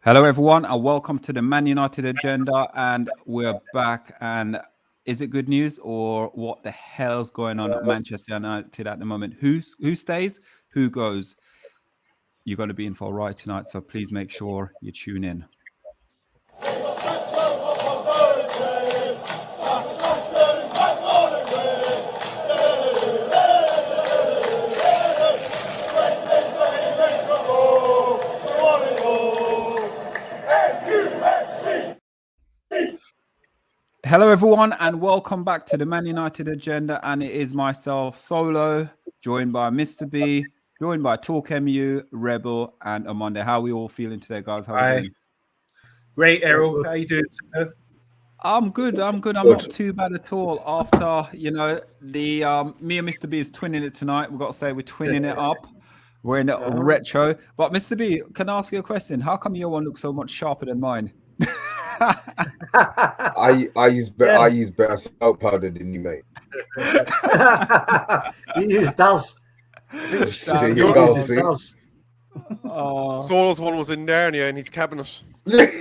Hello, everyone, and welcome to the Man United Agenda. And we're back. And is it good news or what the hell's going on at Manchester United at the moment? Who stays? Who goes? You're going to be in for a ride tonight, so please make sure you tune in. Hello, everyone, and welcome back to the Man United Agenda. And it is myself, Solo, joined by Mr. B, joined by TalkMU, Rebel, and OMONDI. How are we all feeling today, guys? How are you doing? Great, Errol. How you doing, sir? I'm good. I'm not too bad at all. After, the me and Mr. B is twinning it tonight. We've got to say we're twinning it up. We're in a retro. But Mr. B, can I ask you a question? How come your one looks so much sharper than mine? I use better salt powder than you, mate. You use Daz. Solo's one was in Narnia in his cabinet. Brilliant.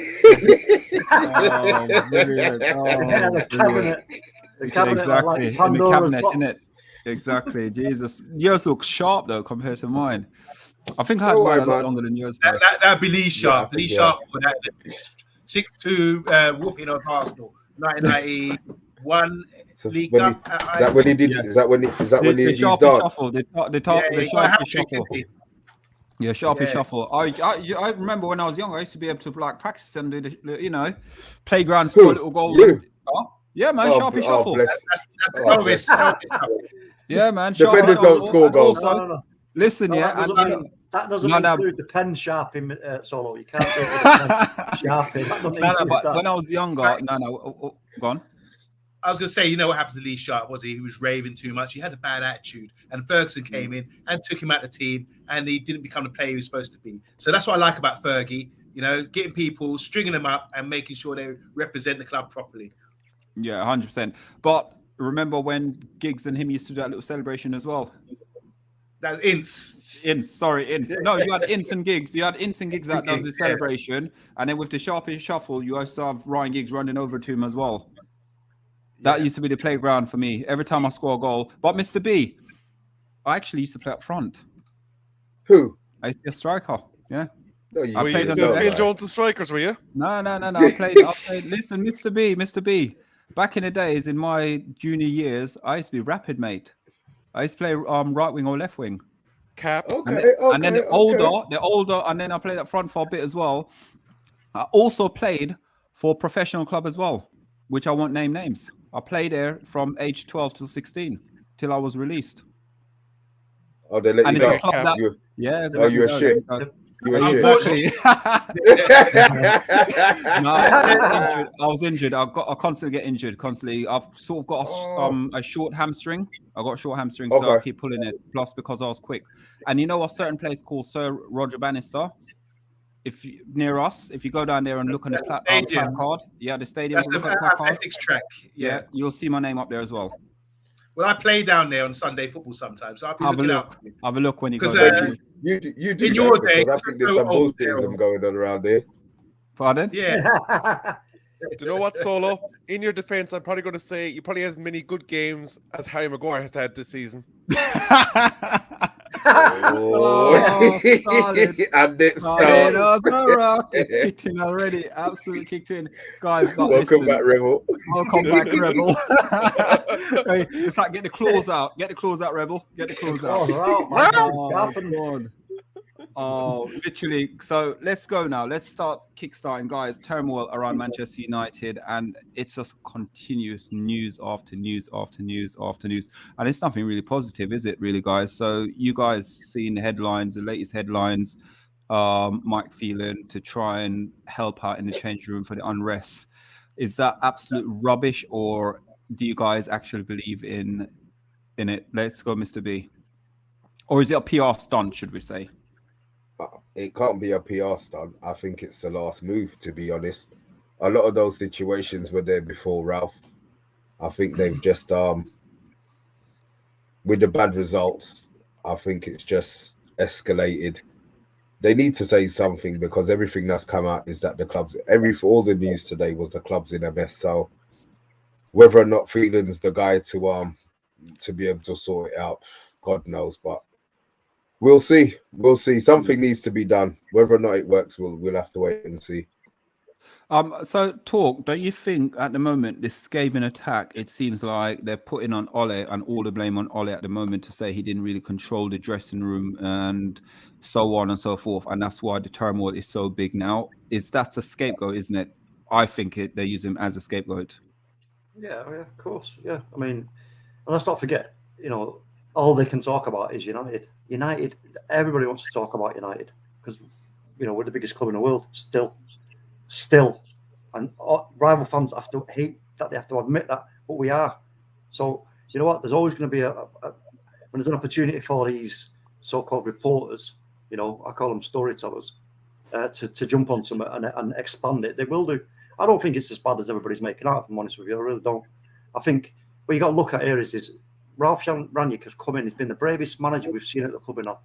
The cabinet. Exactly. Like in the cabinet, box. innit? Exactly. Jesus. Yours look sharp though compared to mine. I think I had mine a lot longer than yours. That'd be Lee Sharp. Yeah, Lee Sharp with that 6-2 whooping of Arsenal, 1991 League Cup. Is that when he did? Yeah. Is that when he The dance? shuffle. The Yeah, sharpie shuffle. Yeah, sharpie Yeah. shuffle. I remember when I was young, I used to be able to like practice and do the playground score little goals. You? Yeah, man, sharpie shuffle. Bless. That's the Oh, lowest. Yeah, man. Defenders sharpie don't shuffle. score And goals. also, No. listen, No, yeah, that doesn't No, no. include the pen sharpie Solo. You can't do it with the pen sharpie. That doesn't include but that. when I was younger, go on. I was going to say, you know what happened to Lee Sharp? Was he was raving too much? He had a bad attitude, and Ferguson came in and took him out of the team, and he didn't become the player he was supposed to be. So that's what I like about Fergie. Getting people, stringing them up, and making sure they represent the club properly. Yeah, 100%. But remember when Giggs and him used to do that little celebration as well? That's Ince. Ince. No, you had Ince and Giggs. You had Ince and Giggs that does the celebration, and then with the sharpie shuffle, you also have Ryan Giggs running over to him as well. That used to be the playground for me every time I score a goal. But Mr. B, I actually used to play up front. Who? I used to be a striker. Yeah. No, you I Were you played the on the Phil left. Jones and strikers, were you? No. I played. Listen, Mr. B. Back in the days, in my junior years, I used to be rapid, mate. I used to play right wing or left wing. Cap. And then the older, and then I played up front for a bit as well. I also played for a professional club as well, which I won't name names. I played there from age 12 to 16 till I was released. Oh, they let And you it's go. a club that, You- oh, you a shit. You a shit. Unfortunately, No, I was injured. I constantly get injured. Constantly, I've sort of got a short hamstring. I got a short hamstring, so I Okay. keep pulling it. Plus, because I was quick. And you know a certain place called Sir Roger Bannister. Near us, if you go down there and look on the Stadium. placard, the stadium. that's Look the at the placard. athletics track. Yeah. You'll see my name up there as well. Well, I play down there on Sunday football sometimes. So I'll be Have a looking look. out for you. Have a look when you go 'Cause, there. You do In that your because day, I think there's so some old, bullshitism going on around there. Pardon? Yeah. Do you know what, Solo? In your defense, I'm probably going to say you probably have as many good games as Harry Maguire has had this season. Oh, solid. And it Solid. starts. It's kicked in already. Absolutely kicked in. Guys, but Welcome listen. back, Rebel. Welcome back, Rebel. Hey, it's like get the claws out. Get the claws out, Rebel. Get the claws out. Oh, God. Oh, literally. So let's go now. Let's start kickstarting, guys. Turmoil around Manchester United, and it's just continuous news after news after news after news. And it's nothing really positive, is it, really, guys? So you guys seen the headlines, the latest headlines. Mike Phelan to try and help out in the change room for the unrest. Is that absolute rubbish, or do you guys actually believe in it? Let's go, Mr. B. Or is it a PR stunt, should we say? It can't be a PR stunt. I think it's the last move, to be honest. A lot of those situations were there before, Ralph. I think they've just with the bad results, I think it's just escalated they need to say something, because everything that's come out is that the clubs, all the news today was the club's in a mess. So whether or not Phelan's the guy to be able to sort it out, God knows. But we'll see. We'll see. Something needs to be done. Whether or not it works, we'll have to wait and see. So talk, don't you think at the moment this scathing attack, it seems like they're putting on Ole and all the blame on Ole at the moment to say he didn't really control the dressing room and so on and so forth, and that's why the turmoil is so big now? That's a scapegoat, isn't it? I think they use him as a scapegoat. Yeah, of course. Yeah, I mean, and let's not forget, all they can talk about is United. United, everybody wants to talk about United because, we're the biggest club in the world still. And rival fans have to hate that they have to admit that, but we are. So, you know what? There's always going to be when there's an opportunity for these so-called reporters, I call them storytellers, to jump on some and expand it. They will do. I don't think it's as bad as everybody's making out, if I'm honest with you. I really don't. I think what you got to look at here is Ralph Rangnick has come in. He's been the bravest manager we've seen at the club in a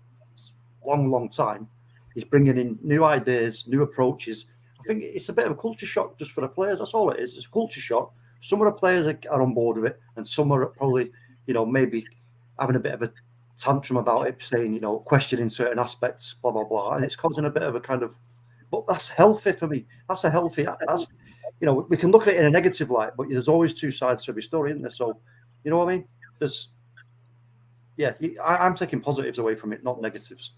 long time. He's bringing in new ideas, new approaches. I think it's a bit of a culture shock just for the players. That's all it is. It's a culture shock. Some of the players are on board with it, and some are probably, maybe having a bit of a tantrum about it, saying, questioning certain aspects, blah, blah, blah. And it's causing a bit of a kind of, but that's healthy for me. That's a healthy, we can look at it in a negative light, but there's always two sides to every story, isn't there? So, you know what I mean? I'm taking positives away from it, not negatives.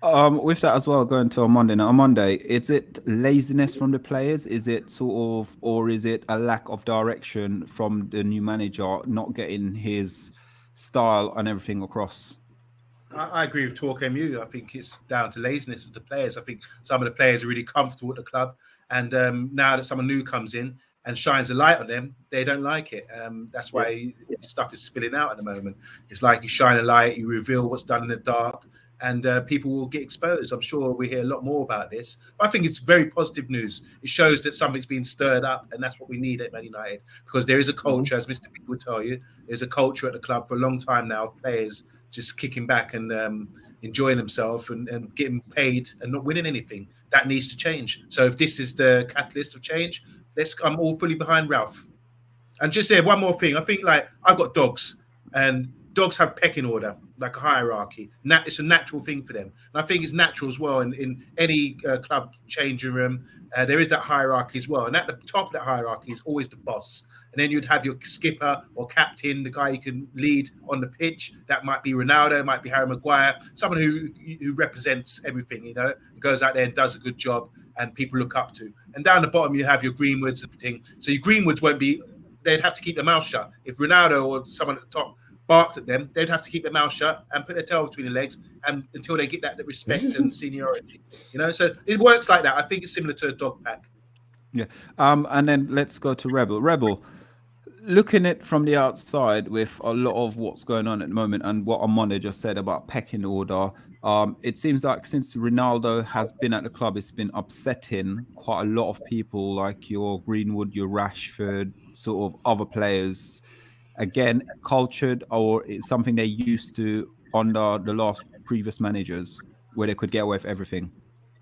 With that as well, going to OMONDI now. OMONDI, is it laziness from the players? Is it or is it a lack of direction from the new manager, not getting his style and everything across? I agree with TalkMU. I think it's down to laziness of the players. I think some of the players are really comfortable at the club, and now that someone new comes in and shines a light on them, they don't like it. That's why stuff is spilling out at the moment. It's like you shine a light, you reveal what's done in the dark, and people will get exposed. I'm sure we hear a lot more about this. But I think it's very positive news. It shows that something's being stirred up, and that's what we need at Man United, because there is a culture, as Mr. Big would tell you, there's a culture at the club for a long time now of players just kicking back and enjoying themselves and getting paid and not winning anything. That needs to change. So if this is the catalyst of change, I'm all fully behind Ralph. And just there, one more thing. I think, like, I've got dogs, and dogs have pecking order, like a hierarchy. It's a natural thing for them. And I think it's natural as well in any club changing room. There is that hierarchy as well. And at the top of that hierarchy is always the boss. And then you'd have your skipper or captain, the guy you can lead on the pitch. That might be Ronaldo, it might be Harry Maguire, someone who represents everything, goes out there and does a good job and people look up to. And down the bottom, you have your Greenwoods and thing. So your Greenwoods they'd have to keep their mouth shut. If Ronaldo or someone at the top barked at them, they'd have to keep their mouth shut and put their tail between their legs and until they get that respect and seniority. So it works like that. I think it's similar to a dog pack. Yeah. And then let's go to Rebel. Rebel, looking at from the outside with a lot of what's going on at the moment and what OMONDI just said about pecking order, it seems like since Ronaldo has been at the club, it's been upsetting quite a lot of people, like your Greenwood, your Rashford, sort of other players. Again, cultured, or it's something they used to under the last previous managers where they could get away with everything.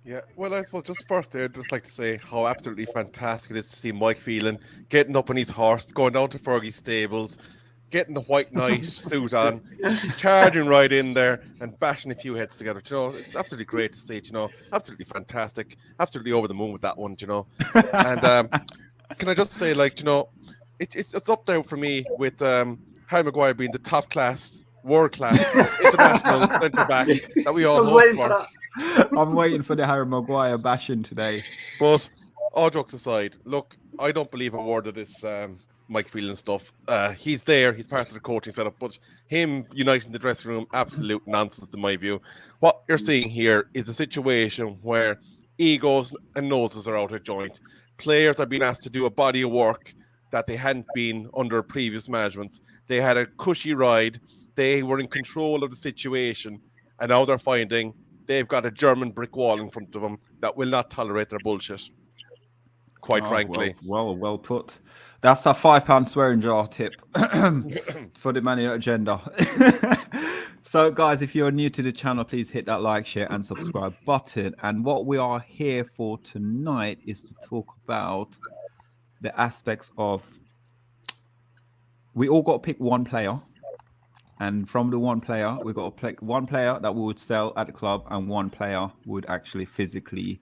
Yeah, well, I suppose just first there, I'd just like to say how absolutely fantastic it is to see Mike Phelan getting up on his horse, going down to Fergie's stables, getting the white knight suit on, charging right in there and bashing a few heads together. It's absolutely great to see, absolutely fantastic, absolutely over the moon with that one, And can I just say, it's up there for me with Harry Maguire being the top class, world class, international centre back that we all hope for. I'm waiting for the Harry Maguire bashing today. But all jokes aside, look, I don't believe a word of this Mike Phelan stuff. He's there, he's part of the coaching setup, but him uniting the dressing room, absolute nonsense in my view. What you're seeing here is a situation where egos and noses are out of joint. Players are being asked to do a body of work that they hadn't been under previous managements. They had a cushy ride, they were in control of the situation, and now they're finding they've got a German brick wall in front of them that will not tolerate their bullshit. Quite frankly. Well put. That's a £5 swearing jar tip for the Man United agenda. So, guys, if you're new to the channel, please hit that like, share, and subscribe button. And what we are here for tonight is to talk about the aspects of, we all got to pick one player. And from the one player, we got to pick one player that we would sell at the club and one player would actually physically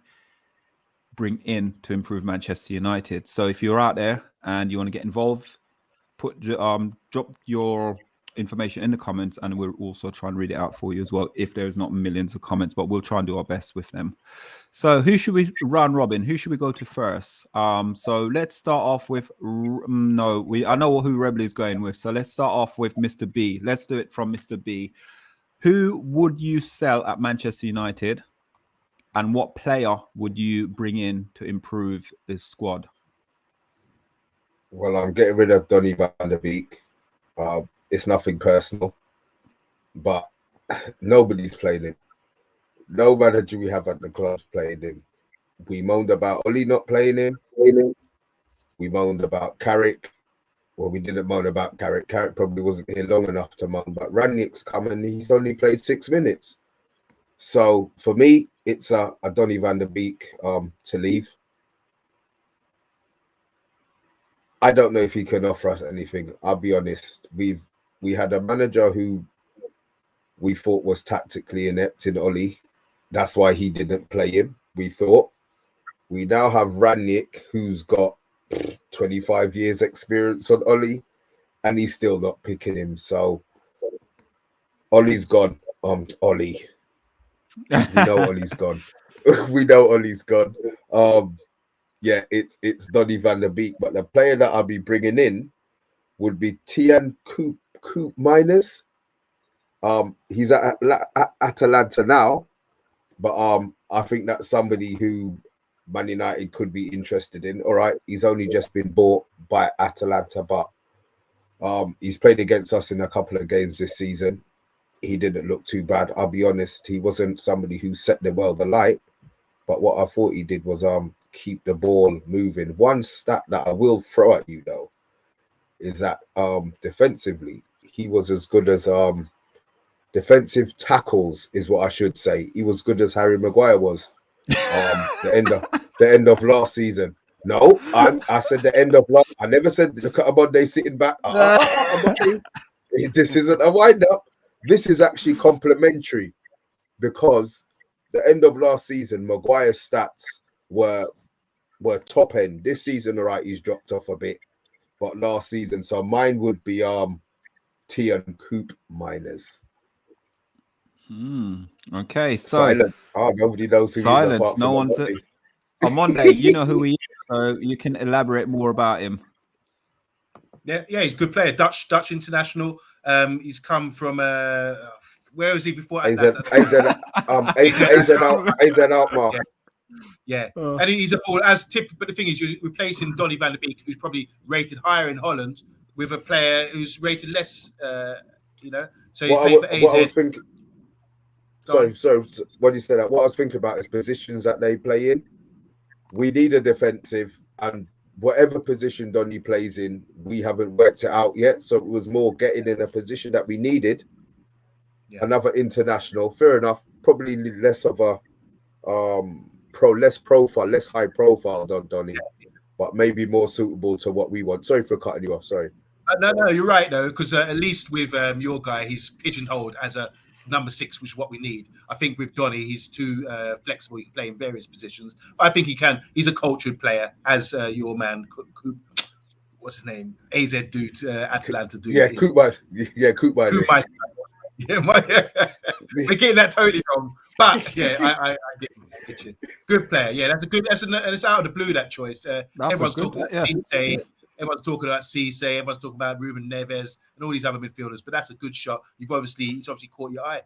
bring in to improve Manchester United. So if you're out there and you want to get involved, drop your information in the comments, and we'll also try and read it out for you as well if there's not millions of comments, but we'll try and do our best with them. So who should we round robin? Who should we go to first? So let's start off with I know who Rebel is going with, so let's start off with Mr. B. Let's do it from Mr. B. Who would you sell at Manchester United, and what player would you bring in to improve this squad? Well, I'm getting rid of Donny van der Beek. It's nothing personal, but nobody's playing him. No manager we have at the club's playing him. We moaned about Oli not playing him. We moaned about Carrick. Well, we didn't moan about Carrick. Carrick probably wasn't here long enough to moan, but Rangnick's come and he's only played 6 minutes. So for me, it's a Donny van der Beek to leave. I don't know if he can offer us anything. I'll be honest. We had a manager who we thought was tactically inept in Oli. That's why he didn't play him, we thought. We now have Rangnick, who's got 25 years experience on Oli, and he's still not picking him. So Oli's gone. Oli. We know Oli's gone. We know Oli's gone. Yeah, it's Donny van der Beek, but the player that I'll be bringing in would be Tian Coop Miners. He's at Atalanta now, but I think that's somebody who Man United could be interested in. All right, he's only just been bought by Atalanta, but he's played against us in a couple of games this season. He didn't look too bad. I'll be honest, he wasn't somebody who set the world alight, but what I thought he did was keep the ball moving. One stat that I will throw at you though is that defensively he was as good as defensive tackles is what I should say. He was good as Harry Maguire was the end of last season. No, I said the end of last. I never said look at OMONDI sitting back. This isn't a wind up. This is actually complimentary because the end of last season, Maguire's stats were top end. This season, all right, he's dropped off a bit, but last season, so mine would be Tian Coop Miners. Okay, so silence. Nobody knows who silence. He is. No one's OMONDI. You know who he is, so you can elaborate more about him. Yeah, he's a good player. Dutch international. He's come from where was he before? AZ Alkmaar. Yeah. And he's a ball as tip. But the thing is, you're replacing Donny van der Beek, who's probably rated higher in Holland, with a player who's rated less. So he's playing for AZ. What I was thinking. So when you said that, what I was thinking about is positions that they play in. We need a defensive, and whatever position Donny plays in, we haven't worked it out yet. So it was more getting in a position that we needed. Yeah. Another international, fair enough. Probably less of a less high profile than Donny, but maybe more suitable to what we want. Sorry for cutting you off. Sorry. No, you're right though, because at least with your guy, he's pigeonholed as a number 6, which is what we need. I think with Donny, he's too flexible. He can play in various positions. But I think he can. He's a cultured player, as your man, what's his name? AZ dude, Atalanta dude. Yeah, Coop. We're getting that totally wrong. But yeah, I get it. Good player. Yeah, that's a good. And it's out of the blue, that choice. Everyone's talking about Cisse, everyone's talking about Cisse, everyone's talking about Ruben Neves and all these other midfielders. But that's a good shot. He's obviously caught your eye.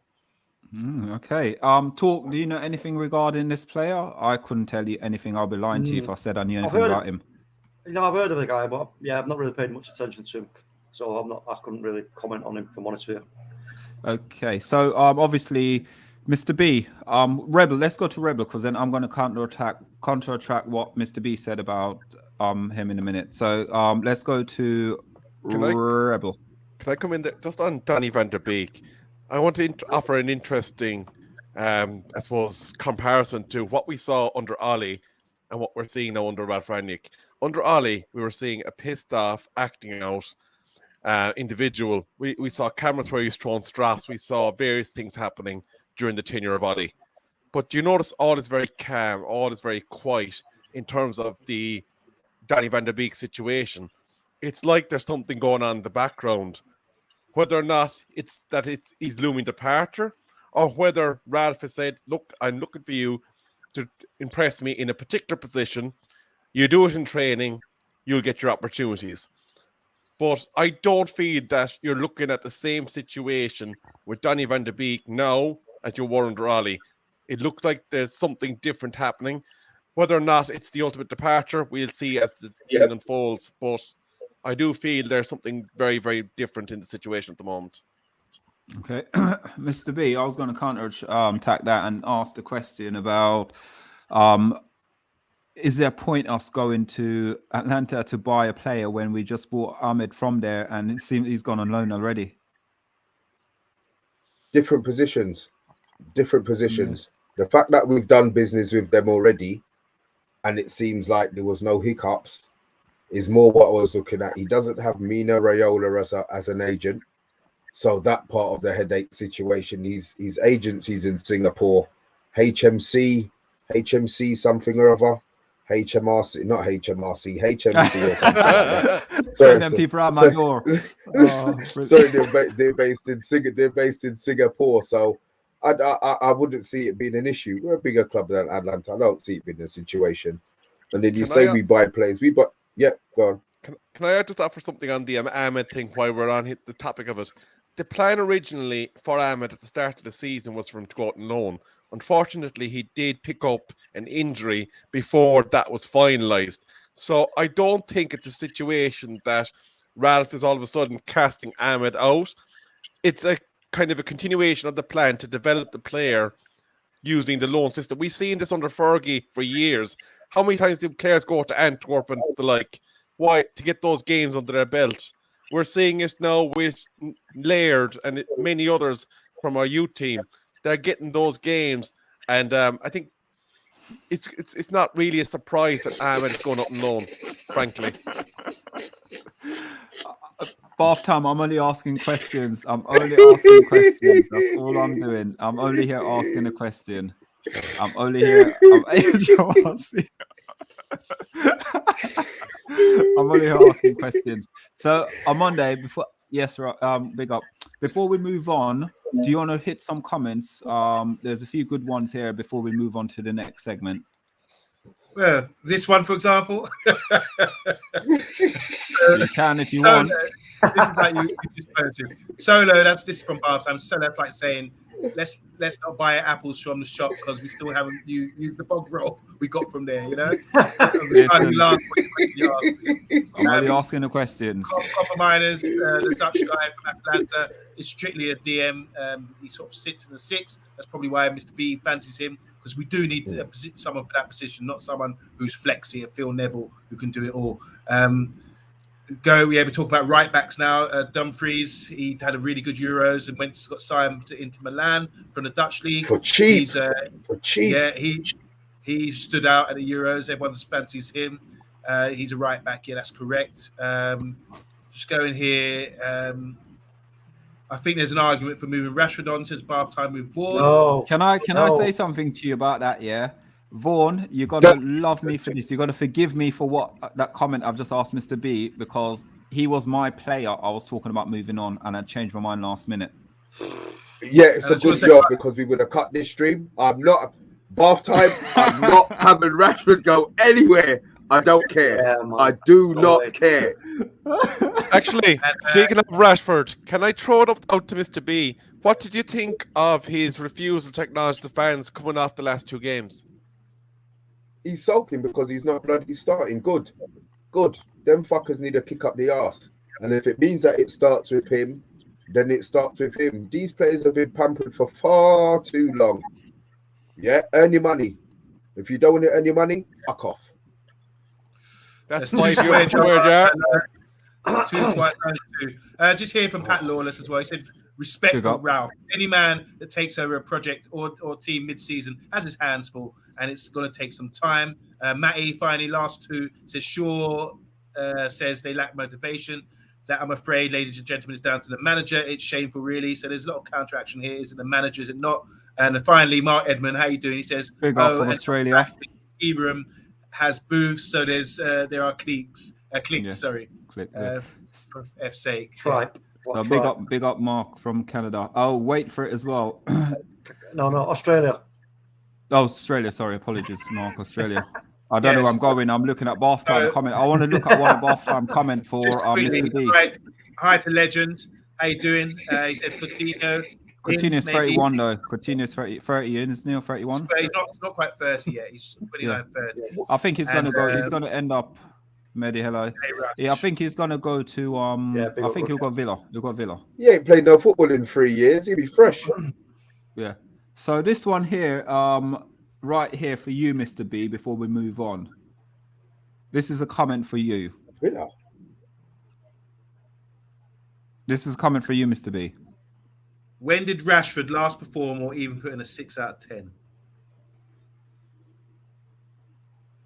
Okay. Do you know anything regarding this player? I couldn't tell you anything. I'll be lying to you if I said I knew anything about him. I've heard of the guy, but I've not really paid much attention to him, so I couldn't really comment on him, if I'm honest with you. Okay, so obviously, Mr. B, Rebel. Let's go to Rebel because then I'm going to counterattack what Mr. B said about him in a minute. So let's go to Rebel. Can I come in there just on Donny van der Beek? I want to offer an interesting, I suppose, comparison to what we saw under Ollie and what we're seeing now under Ralph Rangnick. Under Ollie, we were seeing a pissed off, acting out individual. We saw cameras where he was throwing straps. We saw various things happening during the tenure of Ollie. But do you notice all is very calm, all is very quiet in terms of the Danny van der Beek situation? It's like there's something going on in the background. Whether or not it's his looming departure, or whether Ralph has said, look, I'm looking for you to impress me in a particular position. You do it in training, you'll get your opportunities. But I don't feel that you're looking at the same situation with Danny van der Beek now as you were under Ollie. It looks like there's something different happening. Whether or not it's the ultimate departure, we'll see as the thing unfolds. But I do feel there's something very, very different in the situation at the moment. Okay, Mr. B, I was going to counter attack that and ask the question about is there a point us going to Atlanta to buy a player when we just bought Ahmed from there and it seems he's gone on loan already? Different positions. The fact that we've done business with them already and it seems like there was no hiccups is more what I was looking at. He doesn't have Mina Raiola as an agent. So that part of the headache situation, his agencies in Singapore, HMC something or other, HMRC, not HMRC, HMC or something like that. Sorry, them people out my door. Sorry, they're based in Singapore. So I wouldn't see it being an issue. We're a bigger club than Atlanta. I don't see it being a situation. And then we buy players. Yeah, go on. Can I just offer something on the Ahmed thing while we're on the topic of it? The plan originally for Ahmed at the start of the season was for him to go out on loan. Unfortunately, he did pick up an injury before that was finalised. So I don't think it's a situation that Ralph is all of a sudden casting Ahmed out. It's a kind of a continuation of the plan to develop the player using the loan system. We've seen this under Fergie for years. How many times do players go to Antwerp and the like? Why? To get those games under their belt. We're seeing it now with Laird and many others from our youth team. They're getting those games, and I think it's not really a surprise that Ahmed is going up and loan, frankly. Bath time, I'm only asking questions. That's all I'm doing. I'm only here asking a question. I'm only here asking questions. So on Monday, before big up. Before we move on, do you want to hit some comments? There's a few good ones here before we move on to the next segment. Well, this one, for example. You can if you want. This is like you just Solo. This is from Bath. So that's like saying, let's not buy apples from the shop because we still haven't used the bog roll we got from there. You know. I'm only asking the questions. Copper Miners, the Dutch guy from Atlanta, is strictly a DM. He sort of sits in the 6. That's probably why Mr. B fancies him, because we do need someone for that position, not someone who's flexy, a Phil Neville who can do it all. We talk about right backs now. Dumfries, he had a really good Euros and got signed to Inter Milan from the Dutch league for cheap. Yeah, he stood out at the Euros. Everyone fancies him. He's a right back. Yeah, that's correct. Just going here. I think there's an argument for moving Rashford on, says Bath time with Vaughan. No. Can I say something to you about that? Yeah. Vaughan, you gotta love me for this. You gotta forgive me for that comment I've just asked Mr. B, because he was my player. I was talking about moving on, and I changed my mind last minute. Yeah, it's a good job because we would have cut this stream. I'm not Bath time. I'm not having Rashford go anywhere. I don't care. Yeah, I do not care. Actually, speaking of Rashford, can I throw it out to Mr. B? What did you think of his refusal to acknowledge the fans coming off the last 2 games? He's sulking because he's not bloody starting. Good. Them fuckers need to kick up the arse. And if it means that it starts with him, then it starts with him. These players have been pampered for far too long. Yeah, earn your money. If you don't want to earn your money, fuck off. That's my view. Just hearing from Pat Lawless as well. He said Respect Big for up. Ralph. Any man that takes over a project or team mid-season has his hands full, and it's going to take some time. Matty, finally, last two, says, Shaw says they lack motivation. That, I'm afraid, ladies and gentlemen, is down to the manager. It's shameful, really. So there's a lot of counteraction here. Is it the manager? Is it not? And then finally, Mark Edmund, how you doing? He says, Big up from Australia. Room has booths, so there are cliques. Yeah. Sorry. Click. For F's sake. Tribe. So big up, Mark from Canada. Oh, wait for it as well. No, Australia. Oh, Australia. Sorry, apologies, Mark. Australia. I don't know where I'm going. I'm looking at bath time comment. I want to look at one of bath time comment for quickly, Mr. B. Hi to legend. How you doing? He said Coutinho. Coutinho's 31 though. Coutinho's 30 in, isn't he? Or 31? He's not quite 30 yet. He's 29, 30. I think he's going to go. He's going to end up. Mehdi, hello. Yeah, I think he's going to go to. I think he'll go Villa. He'll go Villa. He ain't played no football in 3 years. He'll be fresh. Yeah. So this one here, right here for you, Mr. B. Before we move on, this is a comment for you. Villa. This is a comment for you, Mr. B. When did Rashford last perform or even put in a 6 out of 10?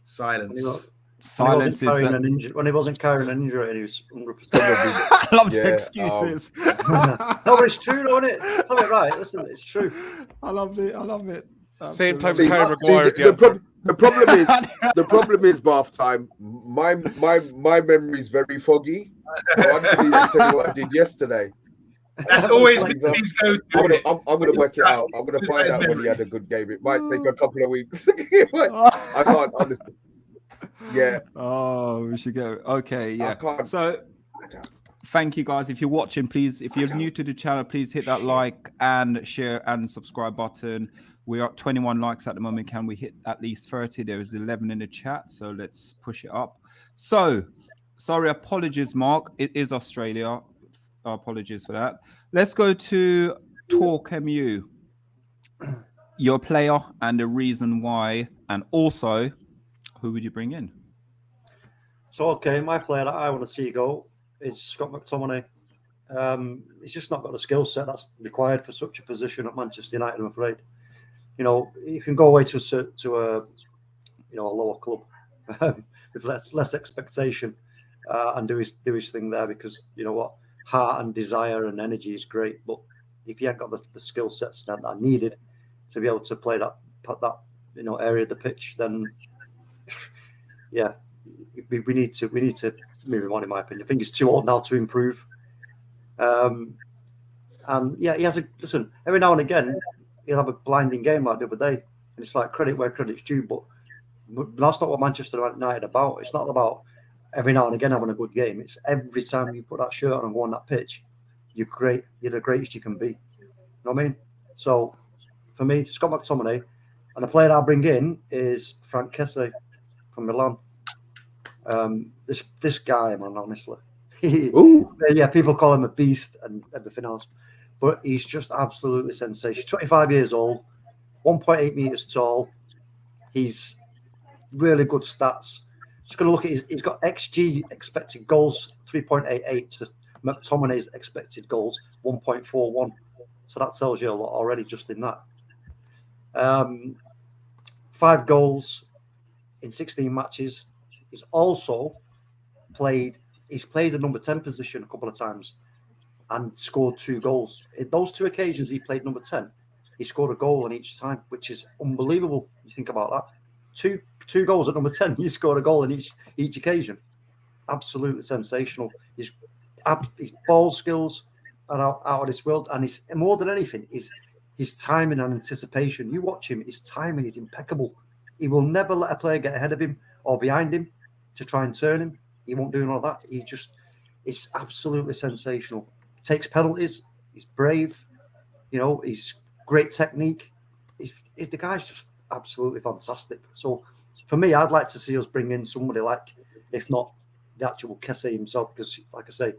Silence. Silence is when he wasn't carrying an injury and he was 100%. I love the excuses. No, it's true, though, isn't it? Tell me right. Listen, it's true. I love it. Same time as Harry Maguire. The problem is bath time. My memory is very foggy. So I'm going to tell you what I did yesterday. That's always his go-to. I'm going to work it out. I'm going to find out when he had a good game. It might take a couple of weeks. I can't understand. Yeah. Oh, we should go. Okay, yeah. So thank you guys. If you're watching, please, if you're new to the channel, please hit that like and share and subscribe button. We are at 21 likes at the moment. Can we hit at least 30? There is 11 in the chat, so let's push it up. So, sorry, apologies, Mark. It is Australia. Apologies for that. Let's go to TalkMU. Your player and the reason why, and also, who would you bring in? So, okay, my player that I want to see go is Scott McTominay. He's just not got the skill set that's required for such a position at Manchester United, I'm afraid. You know, you can go away to a lower club with less expectation and do his thing there, because you know what, heart and desire and energy is great, but if you ain't got the skill sets that are needed to be able to play that area of the pitch, then yeah, we need to move him on, in my opinion. I think he's too old now to improve. And yeah, he has listen, every now and again he'll have a blinding game like the other day, and it's like credit where credit's due, but that's not what Manchester United are about. It's not about every now and again having a good game. It's every time you put that shirt on and go on that pitch, you're great. You're the greatest you can be. You know what I mean? So for me, Scott McTominay, and the player I'll bring in is Frank Kessie from Milan. This guy, man, honestly. Yeah, people call him a beast and everything else, but he's just absolutely sensational. 25 years old, 1.8 meters tall. He's really good stats. Just going to look at he's got XG, expected goals, 3.88 to McTominay's expected goals, 1.41. So that tells you a lot already just in that. 5 goals in 16 matches. He's also played the number 10 position a couple of times and scored 2 goals. In those 2 occasions he played number 10, he scored a goal on each time, which is unbelievable. You think about that. Two goals at number 10, he scored a goal in each occasion. Absolutely sensational. His ball skills are out of this world, and he's more than anything is his timing and anticipation. You watch him, his timing is impeccable. He will never let a player get ahead of him or behind him to try and turn him. He won't do all that. It's absolutely sensational. Takes penalties. He's brave. You know, he's great technique. The guy's just absolutely fantastic. So for me, I'd like to see us bring in somebody like, if not the actual Kessie himself, because like I say,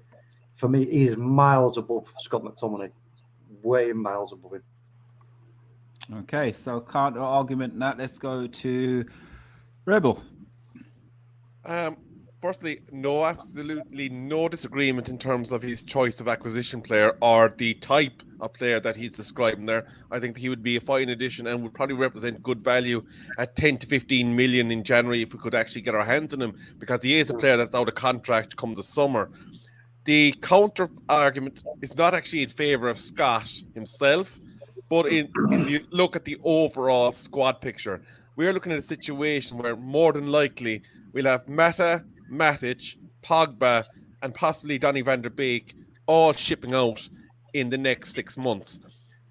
for me, he is miles above Scott McTominay. Way miles above him. Okay, so counter argument that. Let's go to Rebel. For firstly, absolutely no disagreement in terms of his choice of acquisition player or the type of player that he's describing there. I think he would be a fine addition and would probably represent good value at 10 to 15 million in January if we could actually get our hands on him, because he is a player that's out of contract come the summer. The counter argument is not actually in favour of Scott himself, but in the look at the overall squad picture. We're looking at a situation where more than likely we'll have Mata, Matic, Pogba, and possibly Donny van der Beek all shipping out in the next 6 months.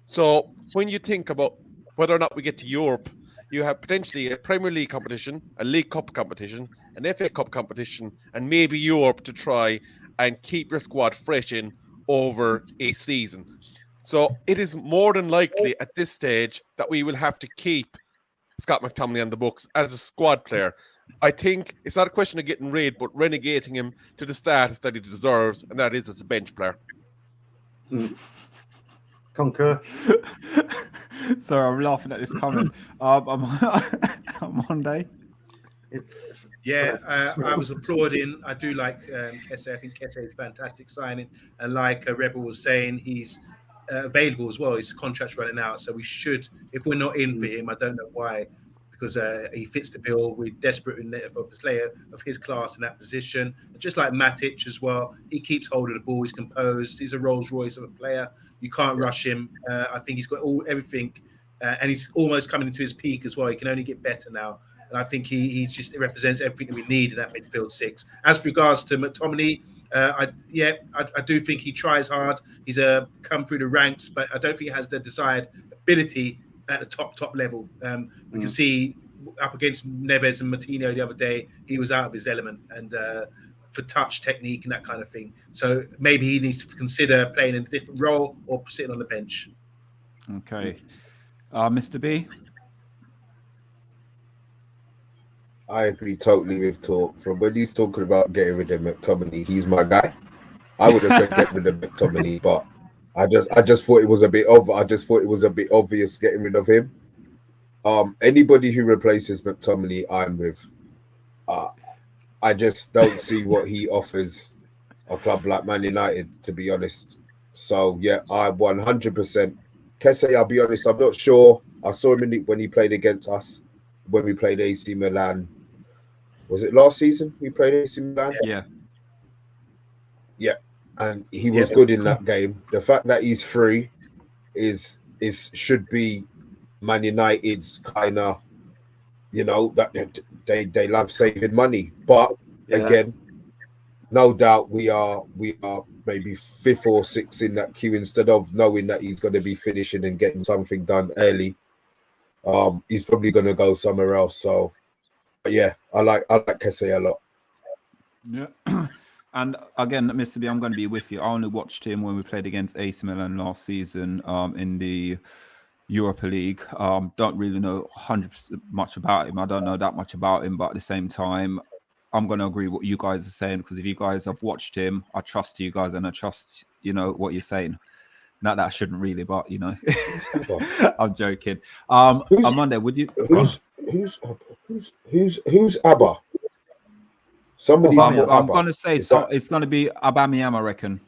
So when you think about whether or not we get to Europe, you have potentially a Premier League competition, a League Cup competition, an FA Cup competition, and maybe Europe to try and keep your squad fresh in over a season. So it is more than likely at this stage that we will have to keep Scott McTominay on the books as a squad player. I think it's not a question of getting rid, but renegating him to the status that he deserves, and that is as a bench player. Concur. Sorry, I'm laughing at this comment. On Monday. Yeah, I was applauding. I do like Kesse. I think Kesse is a fantastic signing. And like Rebel was saying, he's available as well. His contract's running out. So we should, if we're not in for him, I don't know why, because he fits the bill. We're desperate for a player of his class in that position. Just like Matic as well. He keeps hold of the ball. He's composed. He's a Rolls Royce of a player. You can't rush him. I think he's got everything. And he's almost coming into his peak as well. He can only get better now. And I think he represents everything that we need in that midfield six. As regards to McTominay, I do think he tries hard. He's come through the ranks, but I don't think he has the desired ability at the top level. We can see up against Neves and Martino the other day, he was out of his element and for touch technique and that kind of thing. So maybe he needs to consider playing in a different role or sitting on the bench. Okay. Mr. B? I agree totally with Talk. From when he's talking about getting rid of McTominay, he's my guy. I would have said get rid of McTominay, but I just thought it was a bit obvious getting rid of him. Anybody who replaces McTominay, I'm with. I just don't see what he offers a club like Man United, to be honest. So yeah, I 100%. Kesse, I'll be honest, I'm not sure. I saw him when he played against us when we played AC Milan. Was it last season we played AC Milan? Yeah. Yeah. And he was good in that game. The fact that he's free should be Man United's kind of, that they love saving money. But again, no doubt we are maybe 5th or 6th in that queue instead of knowing that he's going to be finishing and getting something done early. He's probably going to go somewhere else. So, but yeah, I like Kesse a lot. Yeah. And again, Mr. B, I'm going to be with you. I only watched him when we played against AC Milan last season in the Europa League. Don't really know 100% much about him. I don't know that much about him, but at the same time, I'm going to agree with what you guys are saying, because if you guys have watched him, I trust you guys and I trust, what you're saying. Not that I shouldn't really, but I'm joking. On Monday, would you? Who's Abba? Somebody's I'm going to say it's going to be Aubameyang, I reckon.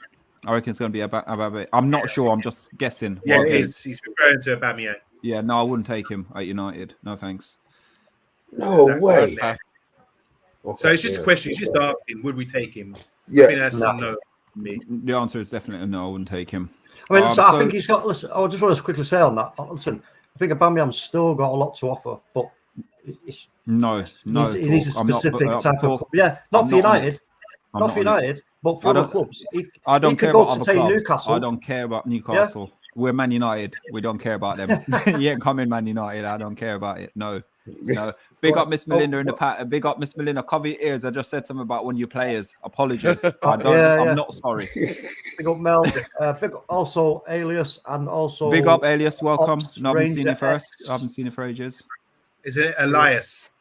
I reckon it's going to be Aubameyang. I'm not sure. I'm just guessing. Yeah, he's referring to Aubameyang. Yeah, no, I wouldn't take him at United. No, thanks. No way. Okay, so it's just a question. He's just asking, would we take him? Yeah. I think that's no. Me. The answer is definitely no. I wouldn't take him. I mean, I think he's got. Listen, I just want to quickly say on that. Listen, I think Aubameyang's still got a lot to offer, but it's no. He needs a specific type of. Yeah, not for United. Not for United, but for other clubs. I don't care about other clubs. Newcastle. I don't care about Newcastle. Yeah. We're Man United. We don't care about them. You ain't coming Man United. I don't care about it. No. Big up Miss Melinda in the pack. Big up Miss Melinda. Cover your ears. I just said something about one of your players. Apologies. I'm not sorry. Big up Mel. Big up also Alias and also. Big up Alias. Welcome. No, I haven't seen you first. I haven't seen you for ages. Is it Elias?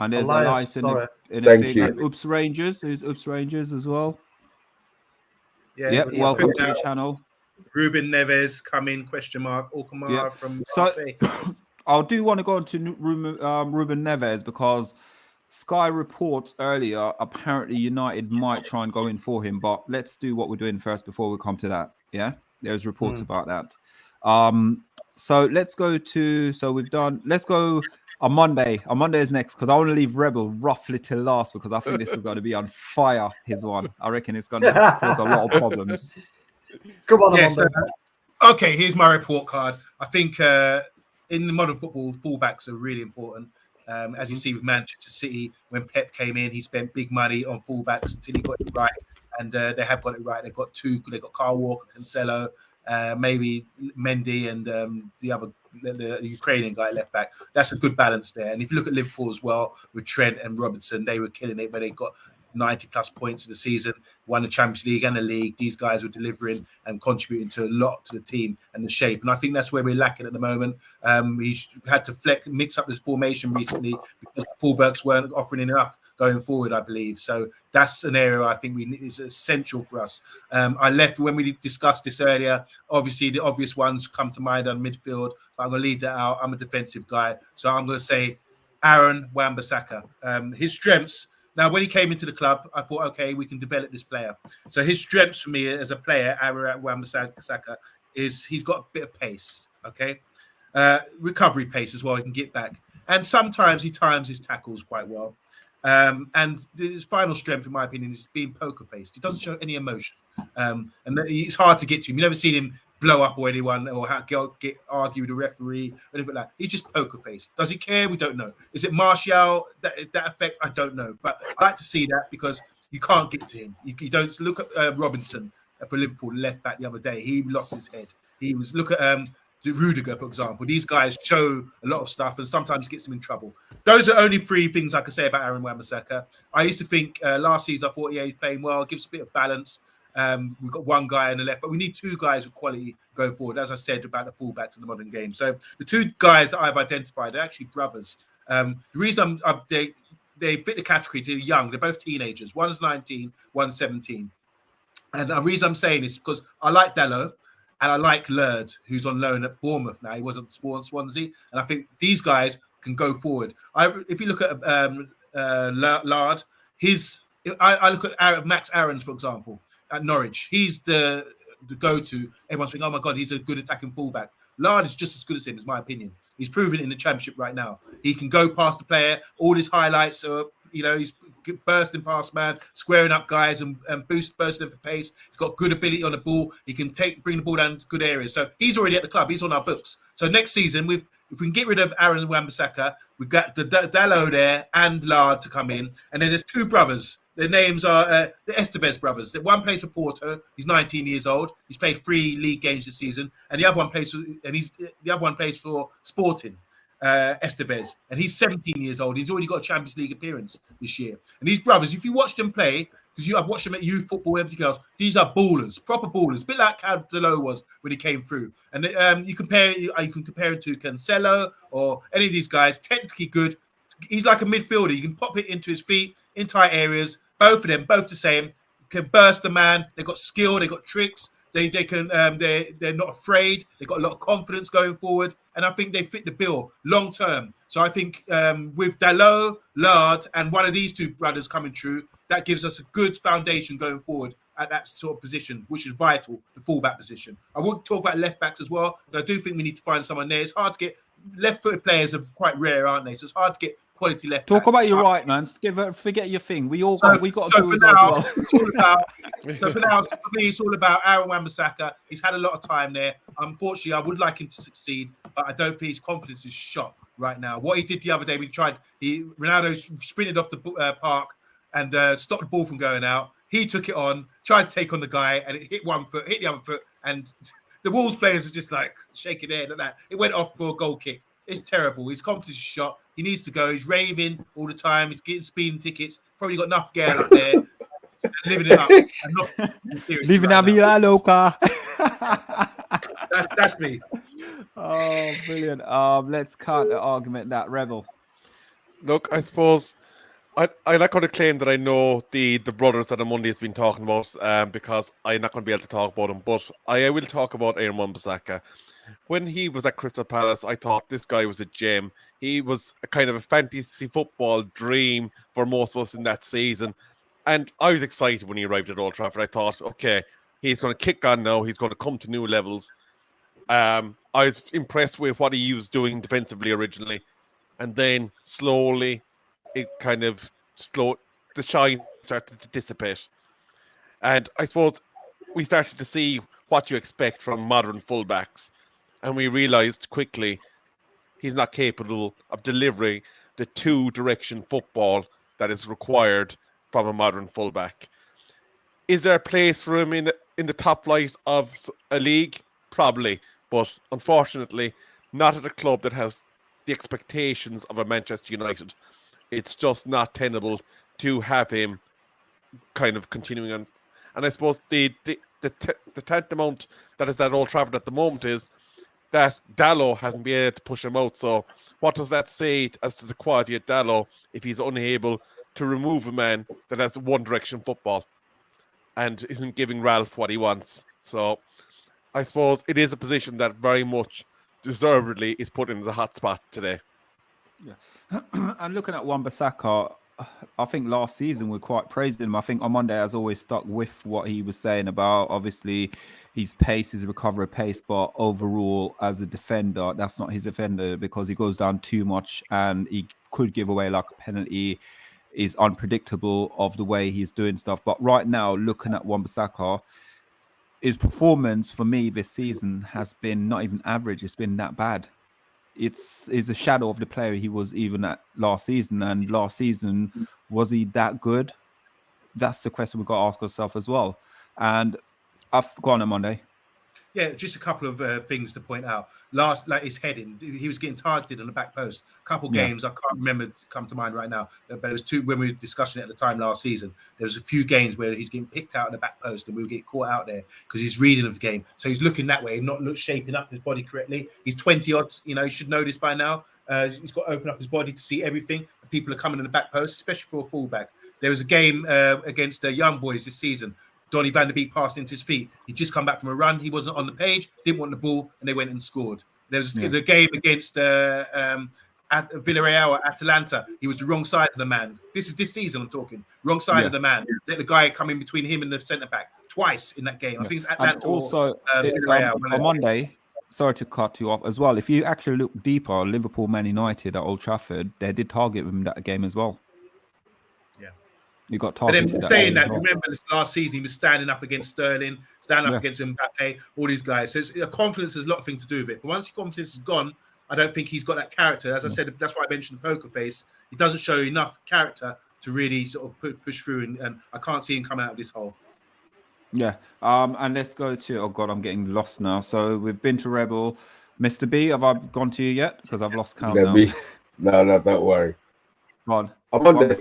And there's Elias in the Thank you. And Oops Rangers. Who's Oops Rangers as well? Yeah. Welcome to the channel. Ruben Neves coming ? Alkmaar from Marseille. I do want to go into Ruben Neves because Sky reports earlier, apparently United might try and go in for him, but let's do what we're doing first before we come to that. Yeah, there's reports about that. So let's go to, let's go on Monday. On Monday is next, because I want to leave Rebel roughly till last, because I think this is going to be on fire, his one. I reckon it's going to cause a lot of problems. Come on, Yes, Monday. okay, here's my report card. I think in the modern football, fullbacks are really important. As you see with Manchester City, when Pep came in, he spent big money on fullbacks until he got it right, and they have got it right. They've got two. They've got Kyle Walker, Cancelo, maybe Mendy, and the Ukrainian guy left back. That's a good balance there. And if you look at Liverpool as well, with Trent and Robertson, they were killing it, but they got 90 plus points in the season, won the Champions League and the league. These guys were delivering and contributing to a lot to the team and the shape. And I think that's where we're lacking at the moment. He had to mix up his formation recently because fullbacks weren't offering enough going forward, I believe. So that's an area I think is essential for us. I left when we discussed this earlier. Obviously, the obvious ones come to mind on midfield, but I'm going to leave that out. I'm a defensive guy. So I'm going to say Aaron Wan-Bissaka. His strengths. Now, when he came into the club, I thought, okay, we can develop this player. So his strengths for me as a player, Aaron Wan-Bissaka, is he's got a bit of pace, okay? Recovery pace as well, he can get back. And sometimes he times his tackles quite well. And his final strength, in my opinion, is being poker-faced. He doesn't show any emotion. And it's hard to get to him. You've never seen him blow up or anyone or get argue with a referee or anything like that. He's just poker-faced. Does he care? We don't know. Is it Martial, that effect? I don't know. But I like to see that because you can't get to him. You don't look at Robinson for Liverpool, left back the other day. He lost his head. Look at Rudiger, for example. These guys show a lot of stuff and sometimes gets them in trouble. Those are only three things I can say about Aaron Wan-Bissaka. I used to think last season, I thought, he's playing well, gives a bit of balance. We've got one guy on the left, but we need two guys with quality going forward, as I said about the fullbacks in the modern game. So the two guys that I've identified are actually brothers. The reason they fit the category, they're young, they're both teenagers. One's 19, one's 17. And the reason I'm saying this is because I like Dalot and I like Lerd, who's on loan at Bournemouth now. He wasn't Swansea. And I think these guys can go forward. If you look at Lard, I look at Max Aarons, for example, at Norwich. He's the go-to. Everyone's thinking, oh my God, he's a good attacking fullback. Lard is just as good as him, is my opinion. He's proven it in the Championship right now. He can go past the player. All his highlights are, he's bursting past man, squaring up guys and bursting for pace. He's got good ability on the ball. He can bring the ball down to good areas. So he's already at the club. He's on our books. So next season, if we can get rid of Aaron Wan-Bissaka, we've got the Dalot there and Lard to come in. And then there's two brothers. Their names are the Estevez brothers. One plays for Porto. He's 19 years old. He's played 3 league games this season, and the other one plays for Sporting. Estevez, and he's 17 years old. He's already got a Champions League appearance this year. And these brothers, if you watch them play, because I've watched them at youth football and everything else, these are ballers, proper ballers, a bit like how Dalot was when he came through. And you can compare him to Cancelo or any of these guys. Technically good. He's like a midfielder. You can pop it into his feet in tight areas. Both of them, both the same. Can burst a man. They've got skill. They've got tricks. They can. They're not afraid. They've got a lot of confidence going forward, and I think they fit the bill long term. So I think with Dalot, Lard, and one of these two brothers coming through, that gives us a good foundation going forward at that sort of position, which is vital, the fullback position. I would talk about left backs as well. But I do think we need to find someone there. It's hard to get left-footed players are quite rare, aren't they? So it's hard to get quality left. Talk about your right, man. Forget your thing. We got to do it as well. For now, for me, it's all about Aaron Wan-Bissaka. He's had a lot of time there. Unfortunately, I would like him to succeed, but I don't think his confidence is shot right now. What he did the other day, Ronaldo sprinted off the park and stopped the ball from going out. He took it on, tried to take on the guy, and it hit one foot, hit the other foot, and the Wolves players are just like shaking their head like that. It went off for a goal kick. It's terrible. His confidence is shot. He needs to go. He's raving all the time. He's getting speeding tickets. Probably got enough girl up there. Living it up. Living la vida loca. That's me. Oh, brilliant. Let's counter argument that Rebel. Look, I suppose I like to claim that I know the brothers that OMONDI has been talking about because I'm not going to be able to talk about them, but I will talk about Airman Buzaka. When he was at Crystal Palace, I thought this guy was a gem. He was a kind of a fantasy football dream for most of us in that season. And I was excited when he arrived at Old Trafford. I thought, okay, he's going to kick on now. He's going to come to new levels. I was impressed with what he was doing defensively originally. And then slowly, the shine started to dissipate. And I suppose we started to see what you expect from modern fullbacks. And we realised quickly he's not capable of delivering the two-direction football that is required from a modern fullback. Is there a place for him in the top flight of a league? Probably. But unfortunately, not at a club that has the expectations of a Manchester United. It's just not tenable to have him kind of continuing on. And I suppose the tantamount that is at Old Trafford at the moment is that Dalot hasn't been able to push him out. So what does that say as to the quality of Dalot if he's unable to remove a man that has one direction football and isn't giving Ralph what he wants? So I suppose it is a position that very much deservedly is put in the hot spot today. Yeah. And looking at Wan-Bissaka, I think last season we quite praised him. I think OMONDI has always stuck with what he was saying about obviously his pace, his recovery pace, but overall as a defender, that's not his defender because he goes down too much and he could give away like a penalty. Is unpredictable of the way he's doing stuff. But right now, looking at Wan-Bissaka, his performance for me this season has been not even average. It's been that bad. It's a shadow of the player he was even at last season. And last season, was he that good? That's the question we've got to ask ourselves as well. And I've gone on Monday. Yeah, just a couple of things to point out. Like his heading, he was getting targeted on the back post. A couple games, I can't remember come to mind right now, but it was two when we were discussing it at the time last season. There was a few games where he's getting picked out on the back post and we were getting caught out there because he's reading of the game. So he's looking that way, not shaping up his body correctly. He's 20 odd, he should know this by now. He's got to open up his body to see everything. People are coming in the back post, especially for a fullback. There was a game against the Young Boys this season. Donny van der Beek passed into his feet. He'd just come back from a run. He wasn't on the page, didn't want the ball, and they went and scored. There's the game against Villarreal or Atalanta. He was the wrong side of the man. This season I'm talking. Wrong side of the man. Let the guy come in between him and the centre-back twice in that game. I think it's Atalanta. And also, Villarreal. On Monday, sorry to cut you off as well. If you actually look deeper, Liverpool, Man United at Old Trafford, they did target him that game as well. You got targeted. But then saying that, remember this last season, he was standing up against Sterling, standing up against Mbappe, all these guys. So confidence has a lot of things to do with it. But once the confidence is gone, I don't think he's got that character. As I said, that's why I mentioned the poker face. He doesn't show enough character to really sort of push through, and I can't see him coming out of this hole. Yeah. And let's go to, oh God, I'm getting lost now. So we've been to Rebel. Mr. B, have I gone to you yet? Because I've lost count now. No, don't worry. Go on. I'm on those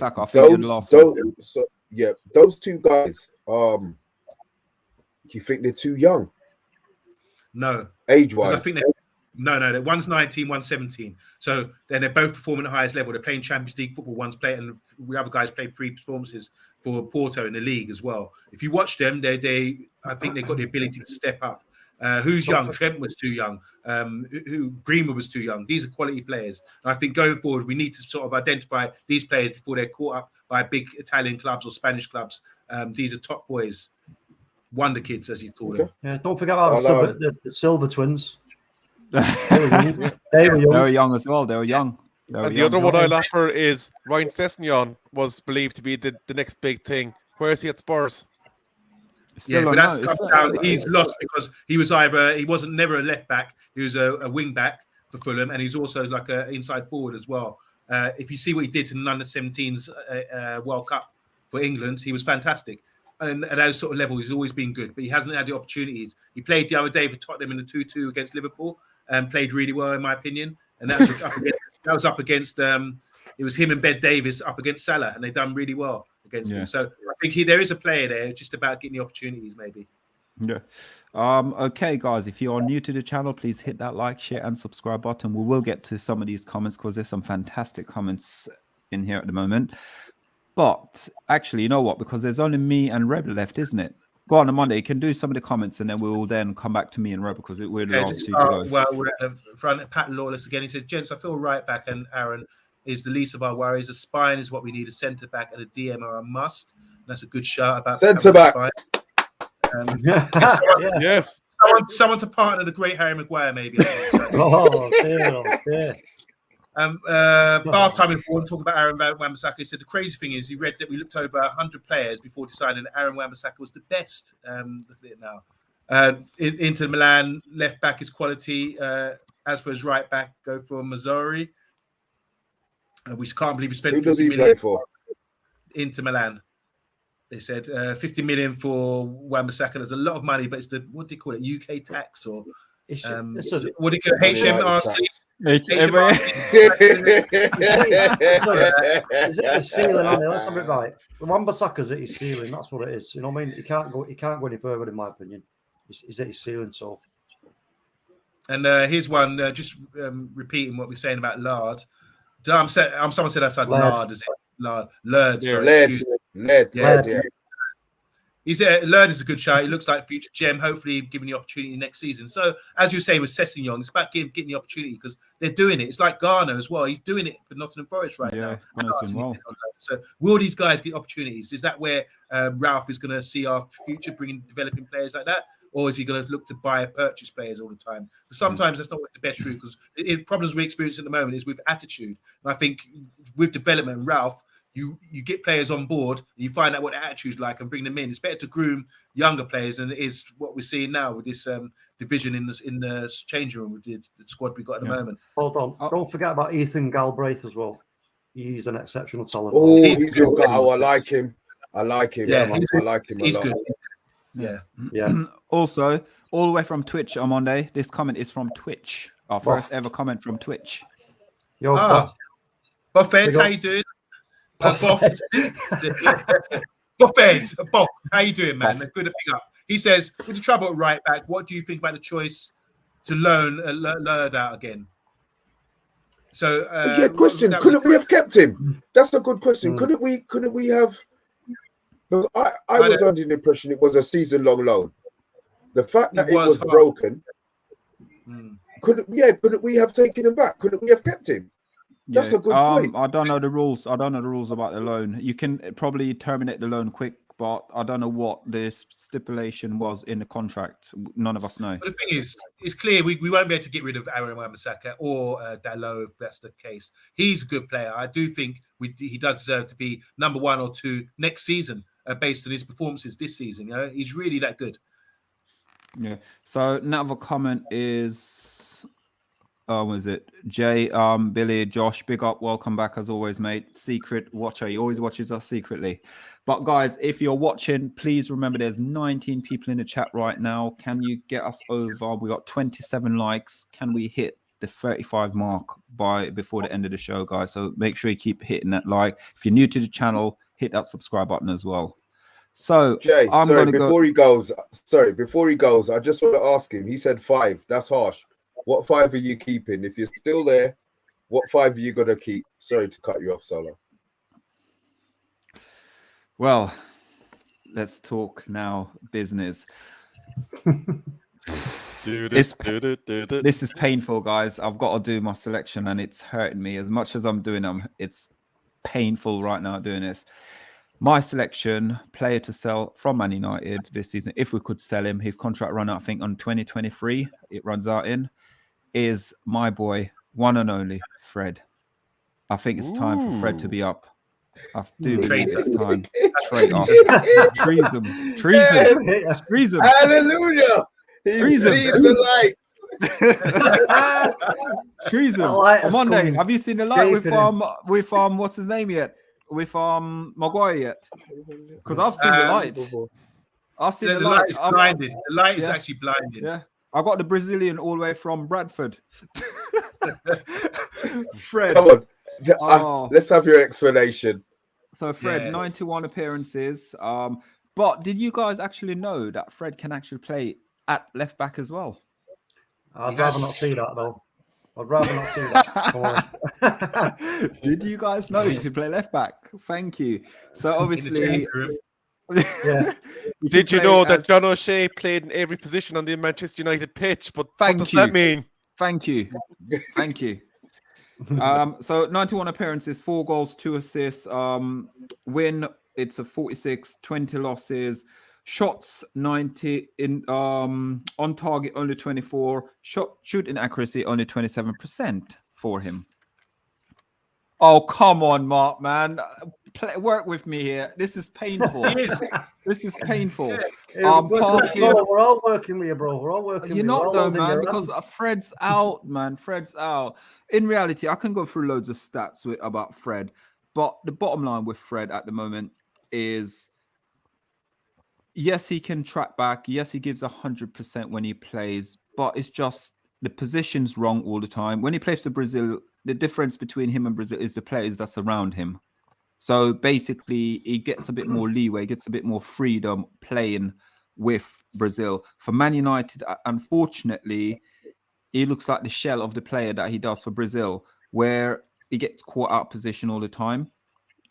two guys. Do you think they're too young? No, age-wise. I think no. One's 19, one's 17. So then they're both performing at the highest level. They're playing Champions League football. One's playing, and the other guys played 3 performances for Porto in the league as well. If you watch them, I think they've got the ability to step up. Who's young? Trent was too young. Greenwood was too young. These are quality players. And I think going forward, we need to sort of identify these players before they're caught up by big Italian clubs or Spanish clubs. These are top boys, wonder kids, as you call them. Yeah, don't forget about the Silver Twins. They were young. They were young as well. They were young. And the other one I'll offer is Ryan Sessegnon was believed to be the next big thing. Where is he at Spurs? But that's come down. He's lost because he wasn't never a left back. He was a wing back for Fulham, and he's also like an inside forward as well. If you see what he did in the under-17s World Cup for England, he was fantastic. And at those sort of levels, he's always been good, but he hasn't had the opportunities. He played the other day for Tottenham in the 2-2 against Liverpool and played really well, in my opinion. And that was up against it was him and Ben Davies up against Salah, and they've done really well against him. So I think there is a player there, just about getting the opportunities, maybe. Yeah. Okay, guys, if you are new to the channel, please hit that like, share, and subscribe button. We will get to some of these comments because there's some fantastic comments in here at the moment. But actually, you know what? Because there's only me and Rebel left, isn't it? go on Monday. You can do some of the comments, and then we'll then come back to me and Rob because we're the last two to go. Well, we're at the front. Pat Lawless again. He said, "Gents, I feel right back and Aaron is the least of our worries. A spine is what we need. A centre back and a DM are a must. That's a good shout about centre back. Yes. Someone to partner the great Harry Maguire, maybe. dear. Bath time in form, talking about Aaron Wan-Bissaka. He said the crazy thing is he read that we looked over 100 players before deciding that Aaron Wan-Bissaka was the best. Look at it now. Inter Milan left back is quality. As for his right back, go for Mazzari. We can't believe we spent. Who does he play for? Inter Milan. They said 50 million for Wan-Bissaka. There's a lot of money, but it's the what do you call it? UK tax or what do you call it? HMRC? Is it his ceiling on it? Let's have it right. The Wan-Bissaka's at his ceiling. That's what it is. You know what I mean? He can't go any further, in my opinion. He's at his ceiling. So. And here's one. Just repeating what we're saying about Lard. Someone said outside Lard. Is it Lard? Lerd. Sorry. Led. He said Lerd is a good shout. He looks like future gem. Hopefully, given the opportunity next season. So, as you were saying with Sessegnon, it's about getting the opportunity because they're doing it. It's like Garner as well. He's doing it for Nottingham Forest right now. Well. So, will these guys get opportunities? Is that where Ralph is going to see our future, developing players like that? Or is he going to look to purchase players all the time? Because sometimes that's not the best route. Because the problems we experience at the moment is with attitude. And I think with development and Ralph, you get players on board and you find out what their attitude's like and bring them in. It's better to groom younger players than it is what we're seeing now with this division in the changing room with the squad we got at the moment. Hold on. Don't forget about Ethan Galbraith as well. He's an exceptional talent. Oh, he's your guy. I like him. Yeah, I like him. He's a lot. good. Yeah. Also, all the way from Twitch on Monday. This comment is from Twitch. Our first ever comment from Twitch. Yo, Buffett, how you doing? Buffett, how you doing, man? Good to pick up. He says, with the trouble at right back, what do you think about the choice to loan Lerd out again? So, question. Couldn't we have kept him? That's a good question. Couldn't we have? I was under the impression it was a season-long loan. The fact that it was broken, couldn't we have taken him back? Couldn't we have kept him? That's a good point. I don't know the rules. I don't know the rules about the loan. You can probably terminate the loan quick, but I don't know what the stipulation was in the contract. None of us know. But the thing is, it's clear we won't be able to get rid of Aaron Wan-Bissaka or Dalot if that's the case. He's a good player. I do think he does deserve to be number 1 or 2 next season based on his performances this season. You know, he's really that good. Yeah. So another comment is, was it Jay, Billy, Josh, big up, welcome back as always, mate. Secret watcher, he always watches us secretly. But guys, if you're watching, please remember there's 19 people in the chat right now. Can you get us over? We got 27 likes. Can we hit the 35 mark before the end of the show, guys? So make sure you keep hitting that like. If you're new to the channel, hit that subscribe button as well. So Jay, before he goes, I just want to ask him. He said 5. That's harsh. What 5 are you keeping? If you're still there, what 5 are you gonna keep? Sorry to cut you off, Solo. Well, let's talk now business. This is painful, guys. I've got to do my selection and it's hurting me. As much as I'm doing them, it's painful right now doing this. My selection, player to sell from Man United this season, if we could sell him, his contract run out, I think, on 2023, it runs out in, is my boy, one and only, Fred. I think it's time for Fred to be up. I do believe it's time. Trade off. Treason. Hallelujah. He's seen the light. Treason. On Monday, have you seen the light with what's his name yet? With Maguire yet? Because I've seen the light. I've seen the light. Light is blinding. The light is actually blinding. Yeah. I got the Brazilian all the way from Bradford. Fred. Come on. Let's have your explanation. So Fred, 91 appearances. But did you guys actually know that Fred can actually play at left back as well? I'd rather not see that though. I'd rather not see that. Did you guys know you could play left back? Thank you. So obviously, Yeah. Did you know that John O'Shea played in every position on the Manchester United pitch? But what does that mean? Thank you. So 91 appearances, 4 goals, 2 assists. Win, it's a 46, 20 losses. Shots 90 in on target only 24. Shooting accuracy only 27% for him. Oh, come on, Mark, man. Work with me here. This is painful. This is painful. We're all working with you, bro. We're all working with you. You're not though, man, because Fred's out, man. Fred's out. In reality, I can go through loads of stats about Fred, but the bottom line with Fred at the moment is, yes, he can track back. Yes, he gives 100% when he plays, but it's just the position's wrong all the time. When he plays for Brazil, the difference between him and Brazil is the players that's around him. So basically, he gets a bit more leeway, gets a bit more freedom playing with Brazil. For Man United, unfortunately, he looks like the shell of the player that he does for Brazil, where he gets caught out of position all the time.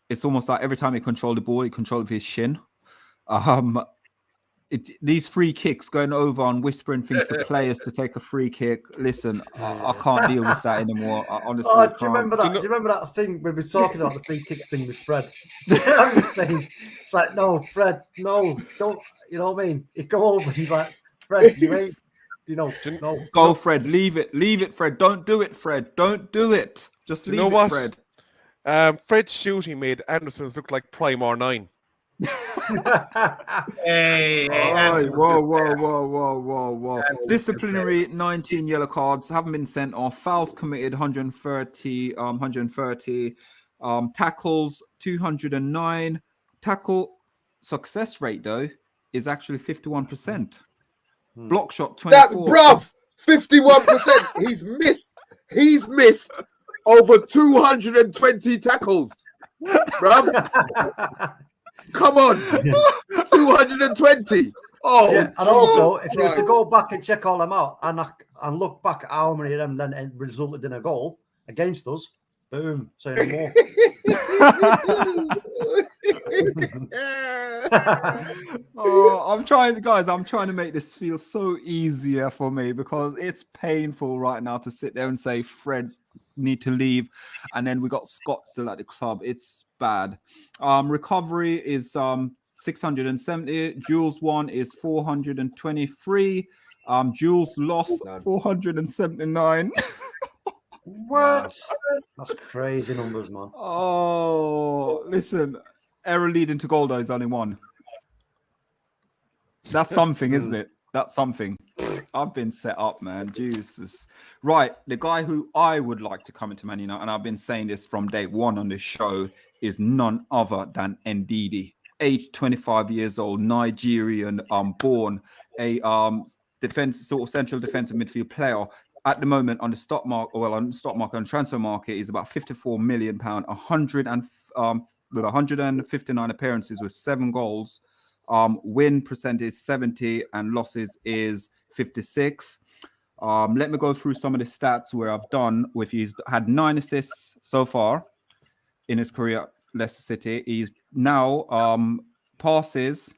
It's almost like every time he controls the ball, he controls his shin. These free kicks going over and whispering things to players to take a free kick. Listen, I can't deal with that anymore. I honestly can't. Do you remember that? Do you remember that thing we were talking about the free kicks thing with Fred? I'm saying, it's like, no, Fred, no, don't. You know what I mean? You go over and he's like, Fred, you ain't. No. Go, Fred. Leave it, Fred. Don't do it, Fred. Don't do it. Just leave it, Fred. Fred's shooting made Anderson's look like Prime R9. Hey, whoa. Disciplinary, 19 yellow cards, haven't been sent off. Fouls committed, 130. Tackles, 209. Tackle success rate, though, is actually 51%. Block shot, 24. That, bruv, 51%. He's missed over 220 tackles. Bruv. Come on. 220. Oh, yeah. And also, if you was to go back and check all them out and look back at how many of them then resulted in a goal against us, boom, say no more. I'm trying to make this feel so easier for me, because it's painful right now to sit there and say Fred's need to leave, and then we got Scott still at the club. It's bad. Recovery is 670. Jules won is 423. Jules lost 479. What? That's crazy numbers, man. Oh, listen. Error leading to goal, though, is only 1. That's something, isn't it? That's something. I've been set up, man. Jesus. Right. The guy who I would like to come into Man United, and I've been saying this from day one on this show, is none other than Ndidi. Age 25 years old, Nigerian, born, a central defensive midfield player. At the moment on the stock market, on transfer market, is about £54 million, 159 appearances with 7 goals. Win percent is 70 and losses is 56. Let me go through some of the stats where I've done with. He's had 9 assists so far in his career at Leicester City. He's now passes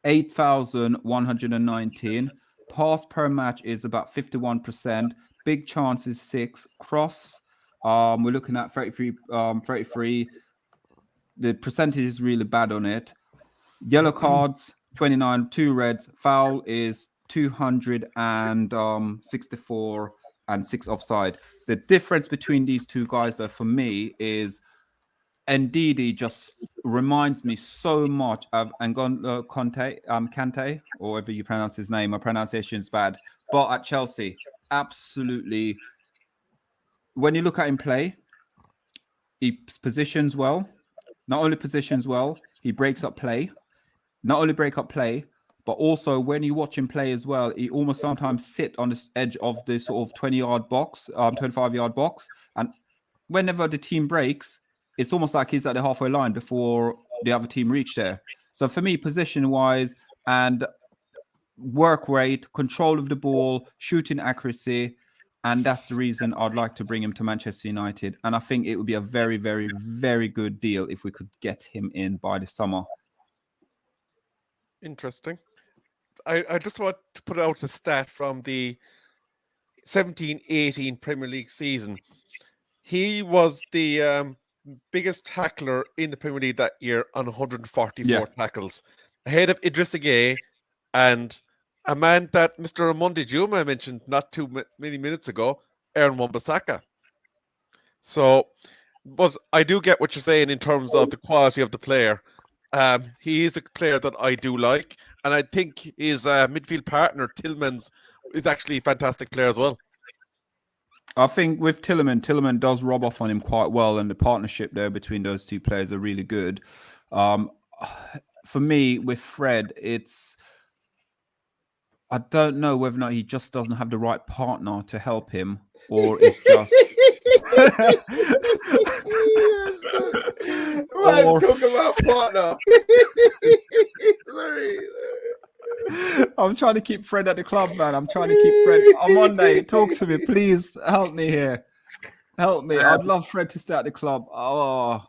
8,119. Pass per match is about 51%. Big chances 6. Cross, we're looking at 33. The percentage is really bad on it. Yellow cards 29, 2 reds. Foul is 264 and 6 offside. The difference between these two guys, though, for me, is Ndidi just reminds me so much of N'Golo Kante, or whatever you pronounce his name. My pronunciation is bad. But at Chelsea, absolutely. When you look at him play, he positions well. Not only positions well, he breaks up play. Not only break up play, but also when you watch him play as well, he almost sometimes sit on the edge of the sort of 20-yard box, 25-yard box. And whenever the team breaks, it's almost like he's at the halfway line before the other team reach there. So for me, position-wise and work rate, control of the ball, shooting accuracy, and that's the reason I'd like to bring him to Manchester United. And I think it would be a very, very, very good deal if we could get him in by the summer. Interesting. I just want to put out a stat from the 17-18 Premier League season. He was the biggest tackler in the Premier League that year on 144 tackles, ahead of Idrissa Gueye and a man that Mr. OMONDI Juma mentioned not too many minutes ago, Airman Buzaka. So, but I do get what you're saying in terms of the quality of the player. He is a player that I do like, and I think his midfield partner, Tillmans, is actually a fantastic player as well. I think with Tillman does rub off on him quite well, and the partnership there between those two players are really good. For me, with Fred, I don't know whether or not he just doesn't have the right partner to help him, or it's just. Or talk about partner. Sorry. I'm trying to keep Fred at the club, man. I'm trying to keep Fred. I'm on day. Talk to me, please. Help me here. Help me. I'd love Fred to stay at the club. Oh.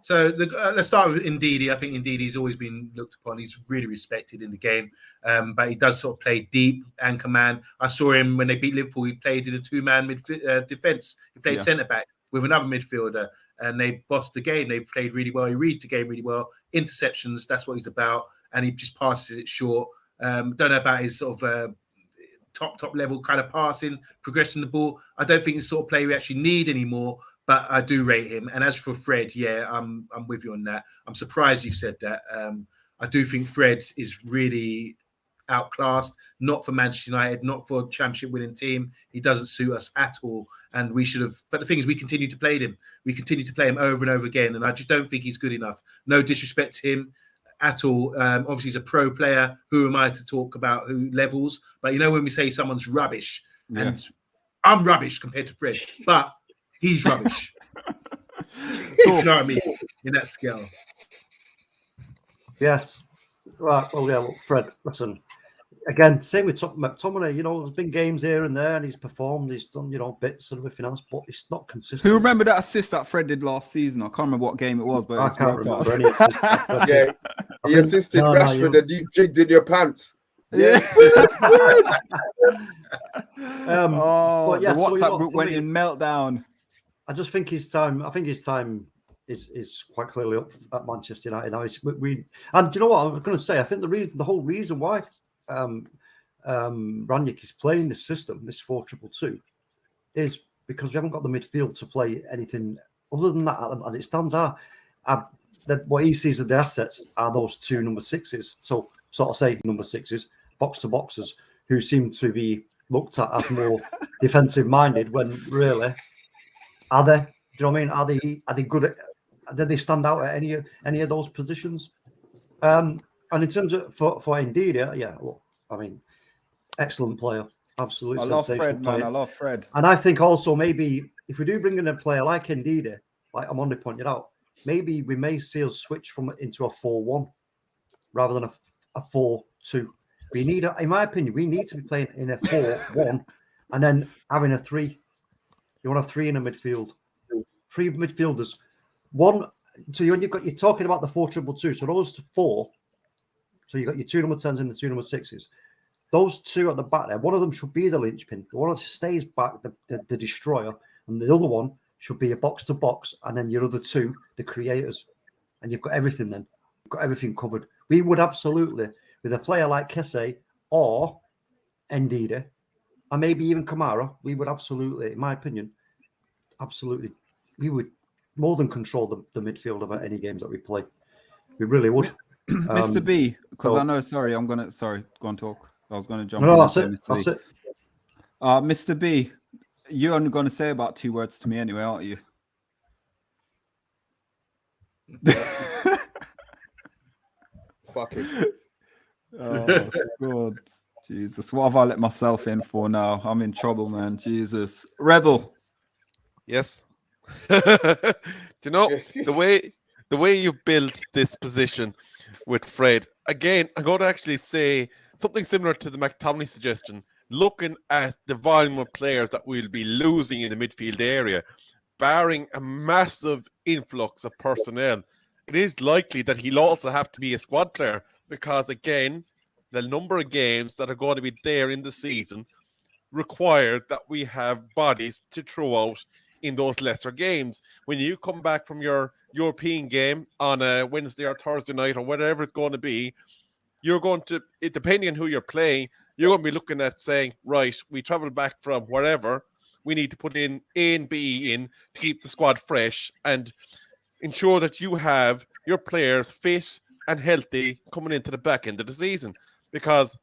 So let's start with Ndidi. I think Ndidi's always been looked upon. He's really respected in the game, but he does sort of play deep, anchor man. I saw him when they beat Liverpool. He played in a two-man defence. He played centre-back with another midfielder, and they bossed the game. They played really well. He reads the game really well. Interceptions, that's what he's about, and he just passes it short. Don't know about his sort of top level kind of passing, progressing the ball. I don't think it's the sort of play we actually need anymore, but I do rate him. And as for Fred, I'm with you on that. I'm surprised you've said that. I do think Fred is really outclassed, not for Manchester United, not for a championship winning team. He doesn't suit us at all. And we should have, but the thing is, we continue to play him. We continue to play him over and over again. And I just don't think he's good enough. No disrespect to him at all. Obviously, he's a pro player. Who am I to talk about who levels? But you know, when we say someone's rubbish, and I'm rubbish compared to Fred, but he's rubbish. If you know what I mean, in that scale. Yes. Right. Well, yeah, look, Fred, listen. Again, same with Mctominay. You know, there's been games here and there, and he's performed. He's done, bits and everything else, but it's not consistent. Who remember that assist that Fred did last season? I can't remember what game it was, but I can't remember any assist. Yeah, he assisted Rashford and you jigged in your pants. Yeah. But yeah, the WhatsApp group went in meltdown. I just think his time. I think his time is quite clearly up at Manchester United now. And do you know what I was going to say? I think the whole reason why Rangnick is playing this system, this 4-2-2, is because we haven't got the midfield to play anything other than that. As it stands, what he sees as the assets are those two number sixes. So sort of say number sixes, box to boxes, who seem to be looked at as more defensive minded when really are they? Do you know what I mean? Are they good at? Do they stand out at any of those positions? And in terms of for Ndidi, yeah, look, I mean, excellent player, absolutely sensational Fred, player. man. I love Fred. And I think also maybe if we do bring in a player like Ndidi, like OMONDI pointed out, maybe we may see us switch into a 4-1 rather than a 4-2. We need, in my opinion, we need to be playing in a 4-1 and then having a 3. You want a 3 in a midfield, 3 midfielders. One, so you're talking about the 4-2-2. So those 4. So you got your 2 number 10s and the 2 number 6s. Those 2 at the back there, one of them should be the linchpin. The one that stays back, the destroyer, and the other one should be a box to box, and then your other 2, the creators. And you've got everything then. You've got everything covered. We would absolutely, with a player like Kesse or Ndidi, and maybe even Kamara, we would absolutely, in my opinion, we would more than control the midfield of any games that we play. We really would. Mr. B, because I know, go on, talk. I was going to jump in. No, that's it. Mr. B, you're only going to say about 2 words to me anyway, aren't you? Fucking. Oh, God. Jesus. What have I let myself in for now? I'm in trouble, man. Jesus. Rebel. Yes. Do you know the way you built this position with Fred? Again, I'm going to actually say something similar to the Mctominay suggestion. Looking at the volume of players that we'll be losing in the midfield area, barring a massive influx of personnel, it is likely that he'll also have to be a squad player because, again, the number of games that are going to be there in the season require that we have bodies to throw out in those lesser games. When you come back from your European game on a Wednesday or Thursday night or whatever it's going to be, you're going to, depending on who you're playing, you're going to be looking at saying, right, we travel back from wherever, we need to put in A and B in to keep the squad fresh and ensure that you have your players fit and healthy coming into the back end of the season. Because,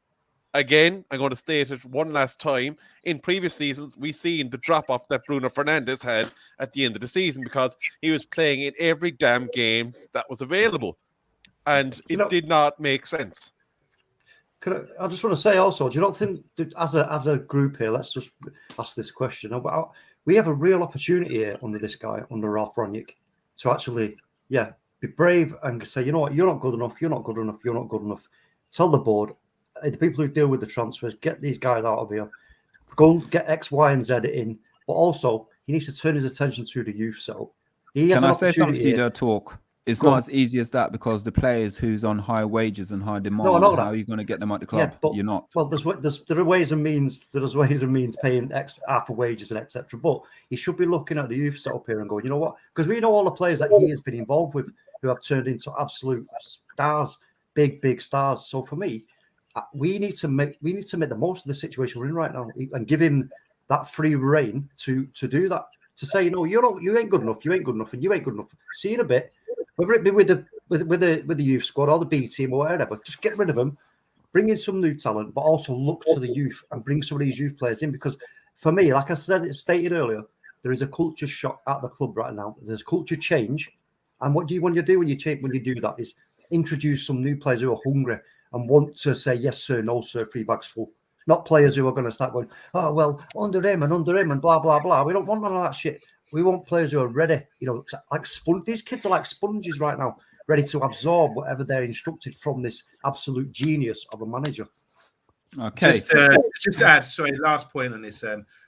again, I'm going to state it one last time, in previous seasons, we've seen the drop-off that Bruno Fernandez had at the end of the season because he was playing in every damn game that was available. And it did not make sense. I just want to say also, do you not think that as a group here, let's just ask this question about, we have a real opportunity here under this guy, under Ralph Rangnick, to actually, be brave and say, you know what, you're not good enough, you're not good enough, you're not good enough. Tell the board, the people who deal with the transfers, get these guys out of here, go and get X, Y, and Z in. But also, he needs to turn his attention to the youth. So, can I say something to you there, Talk? It's not as easy as that because the players who's on high wages and high demand, how are you going to get them at the club? Yeah, but, you're not. Well, there are ways and means. There's ways and means paying half of wages and etc. But he should be looking at the youth set up here and going, you know what? Because we know all the players that he has been involved with who have turned into absolute stars, big stars. So for me, we need to make the most of the situation we're in right now and give him that free reign to do that. To say, you know, you ain't good enough, you ain't good enough, and you ain't good enough. See you in a bit. Whether it be with the youth squad or the B team or whatever, just get rid of them, bring in some new talent, but also look to the youth and bring some of these youth players in. Because for me, like I stated earlier, there is a culture shock at the club right now. There's culture change, and what do you do when you do that is introduce some new players who are hungry and want to say yes sir, no sir, 3 bags full. Not players who are going to start going, oh well, under him and blah blah blah. We don't want none of that shit. We want players who are ready, you know, like these kids are like sponges right now, ready to absorb whatever they're instructed from this absolute genius of a manager. Okay. Just to add, sorry, last point on this.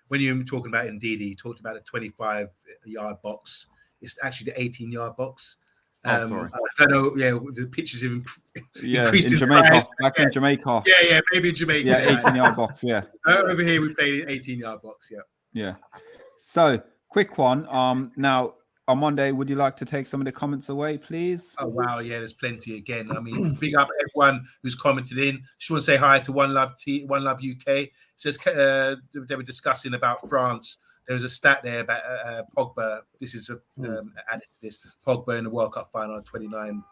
When you were talking about Ndidi, you talked about the 25-yard box. It's actually the 18-yard box. Sorry. I don't know. Yeah, the pitches have increased in Jamaica. Back in Jamaica. Yeah, maybe in Jamaica. Yeah, 18-yard box. Yeah. Over here we played 18-yard box. Yeah. Yeah. So. Quick one. Now, on Monday, would you like to take some of the comments away, please? Oh, wow. Yeah, there's plenty again. I mean, big up everyone who's commented in. Just want to say hi to One Love UK. It says they were discussing about France. There was a stat there about Pogba. This is added to this. Pogba in the World Cup final, 29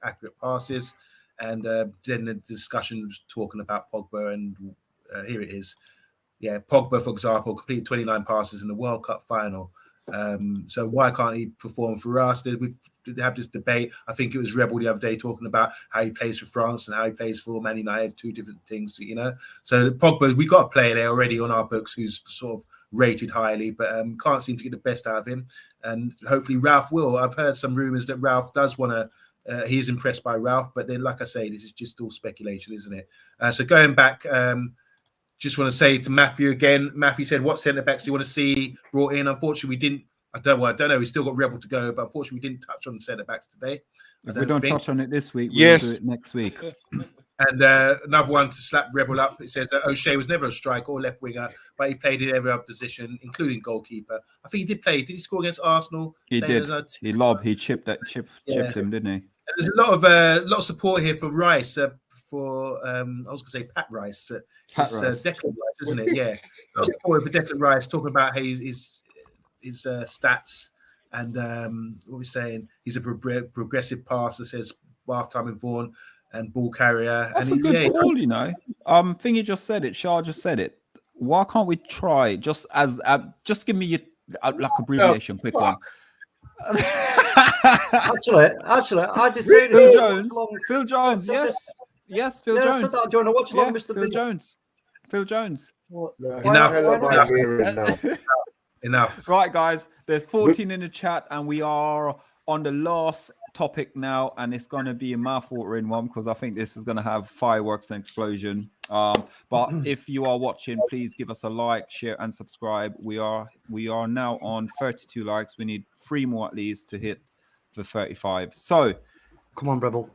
accurate passes. And then the discussion was talking about Pogba, and here it is. Yeah, Pogba, for example, completed 29 passes in the World Cup final. So why can't he perform for us? We have this debate. I think it was Rebel the other day talking about how he plays for France and how he plays for Man United, 2 different things, you know. So Pogba, we got a player there already on our books who's sort of rated highly, but can't seem to get the best out of him. And hopefully Ralph will. I've heard some rumours that Ralph does want to. He is impressed by Ralph, but then, like I say, this is just all speculation, isn't it? So going back. Just want to say to Matthew again. Matthew said, "What centre backs do you want to see brought in?" Unfortunately, we didn't. I don't know. We still got Rebel to go, but unfortunately, we didn't touch on the centre backs today. If we don't touch on it this week, we'll do it next week. And another one to slap Rebel up. It says O'Shea was never a striker or left winger, but he played in every other position, including goalkeeper. I think he did play. Did he score against Arsenal? He did. He chipped him, didn't he? And there's a lot of support here for Rice. For I was going to say Pat Rice, but it's Declan Rice, isn't it? Yeah, a lot of support for Declan Rice, talking about his stats and what we're saying. He's a progressive passer. Says half time in Vaughan and ball carrier. That's a good call, you know. Thingy just said it. Shah just said it. Why can't we try just give me your like abbreviation, quick one. Actually, I did say Phil Jones, yes. Yes, Phil Jones. I said that during a watch along, Mr. Phil Jones. Phil Jones. Enough. Right, guys. There's 14 in the chat, and we are on the last topic now, and it's going to be a mouth-watering one because I think this is going to have fireworks and explosion. But if you are watching, please give us a like, share, and subscribe. We are now on 32 likes. We need 3 more at least to hit the 35. So, come on, Rebel.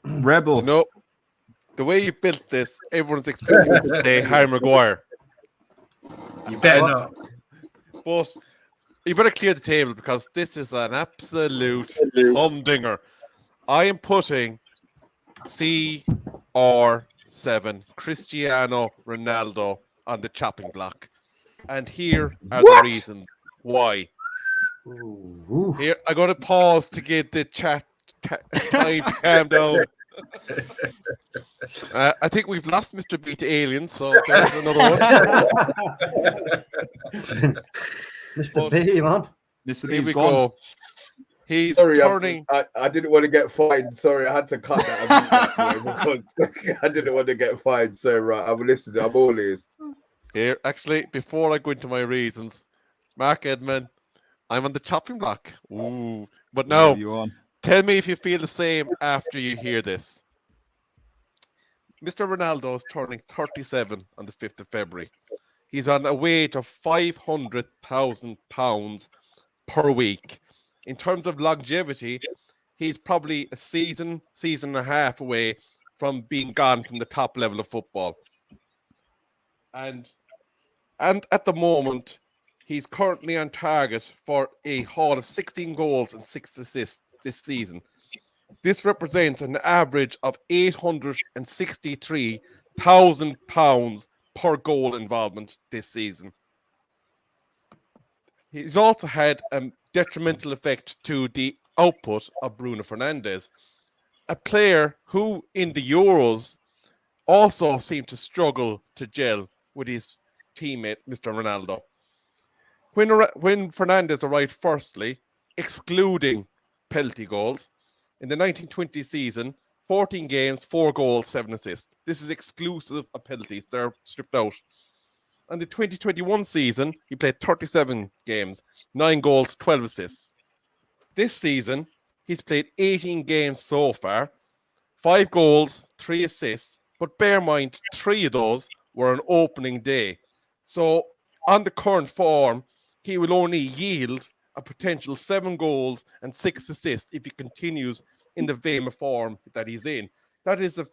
Nope. the way you built this, everyone's expecting you to say Harry Maguire. You better not. But you better clear the table because this is an absolute humdinger. I am putting CR7, Cristiano Ronaldo, on the chopping block. And here are the reasons why. Ooh. Here, I'm going to pause to get the chat time to calm down. I think we've lost Mr. B to aliens, so there's another one. Mr. B, man. Mr. Here B's we gone. go. He's Sorry, turning. I didn't want to get fined. Sorry, I had to cut that. I didn't want to get fined. So right, I'm listening. I'm all ears. Here, actually, before I go into my reasons, Mark Edmond, I'm on the chopping block. Ooh, but no. You on? Tell me if you feel the same after you hear this. Mr. Ronaldo is turning 37 on the 5th of February. He's on a wage of £500,000 per week. In terms of longevity, he's probably a season and a half away from being gone from the top level of football. And at the moment, he's currently on target for a haul of 16 goals and 6 assists this season. This represents an average of £863,000 per goal involvement this season. He's also had a detrimental effect to the output of Bruno Fernandez, a player who in the Euros also seemed to struggle to gel with his teammate, Mr. Ronaldo. When Fernandez arrived firstly, excluding penalty goals, in the 1920 season, 14 games, 4 goals, 7 assists. This is exclusive of penalties. They're stripped out. And the 2021 season, he played 37 games, 9 goals, 12 assists. This season, he's played 18 games so far, 5 goals, 3 assists, but bear in mind, 3 of those were on opening day. So, on the current form, he will only yield a potential 7 goals and 6 assists if he continues in the vein of form that he's in. That is a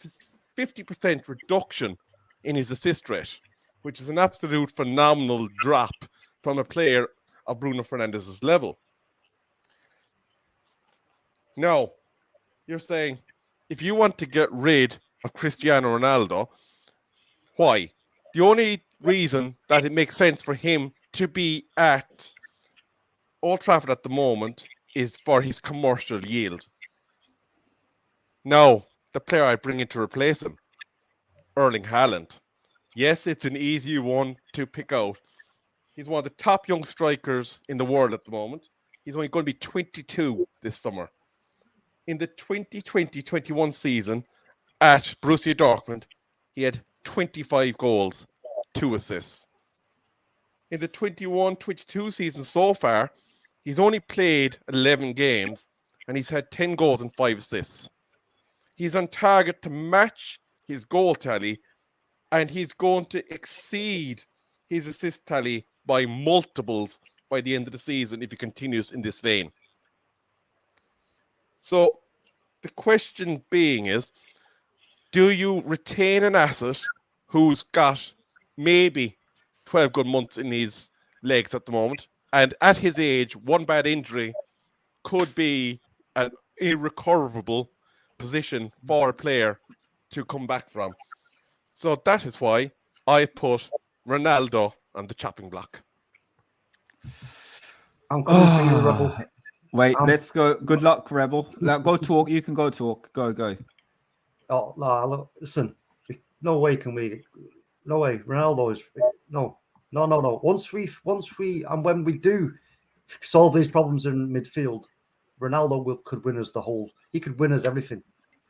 50% reduction in his assist rate, which is an absolute phenomenal drop from a player of Bruno Fernandez's level. Now, you're saying, if you want to get rid of Cristiano Ronaldo, why? The only reason that it makes sense for him to be at Old Trafford at the moment is for his commercial yield. Now, the player I bring in to replace him, Erling Haaland. Yes, it's an easy one to pick out. He's one of the top young strikers in the world at the moment. He's only going to be 22 this summer. In the 2020-21 season at Borussia Dortmund, he had 25 goals, 2 assists. In the 21-22 season so far, he's only played 11 games and he's had 10 goals and 5 assists. He's on target to match his goal tally and he's going to exceed his assist tally by multiples by the end of the season if he continues in this vein. So the question being is, do you retain an asset who's got maybe 12 good months in his legs at the moment, and at his age, one bad injury could be an irrecoverable position for a player to come back from? So that is why I put Ronaldo on the chopping block. I'm coming for you, Rebel. Wait, let's go. Good luck, Rebel. Go talk. You can go talk. Go. Oh, no, listen. No way can we. No way. Ronaldo is no. Once we, and when we do solve these problems in midfield, Ronaldo could win us the whole. He could win us everything.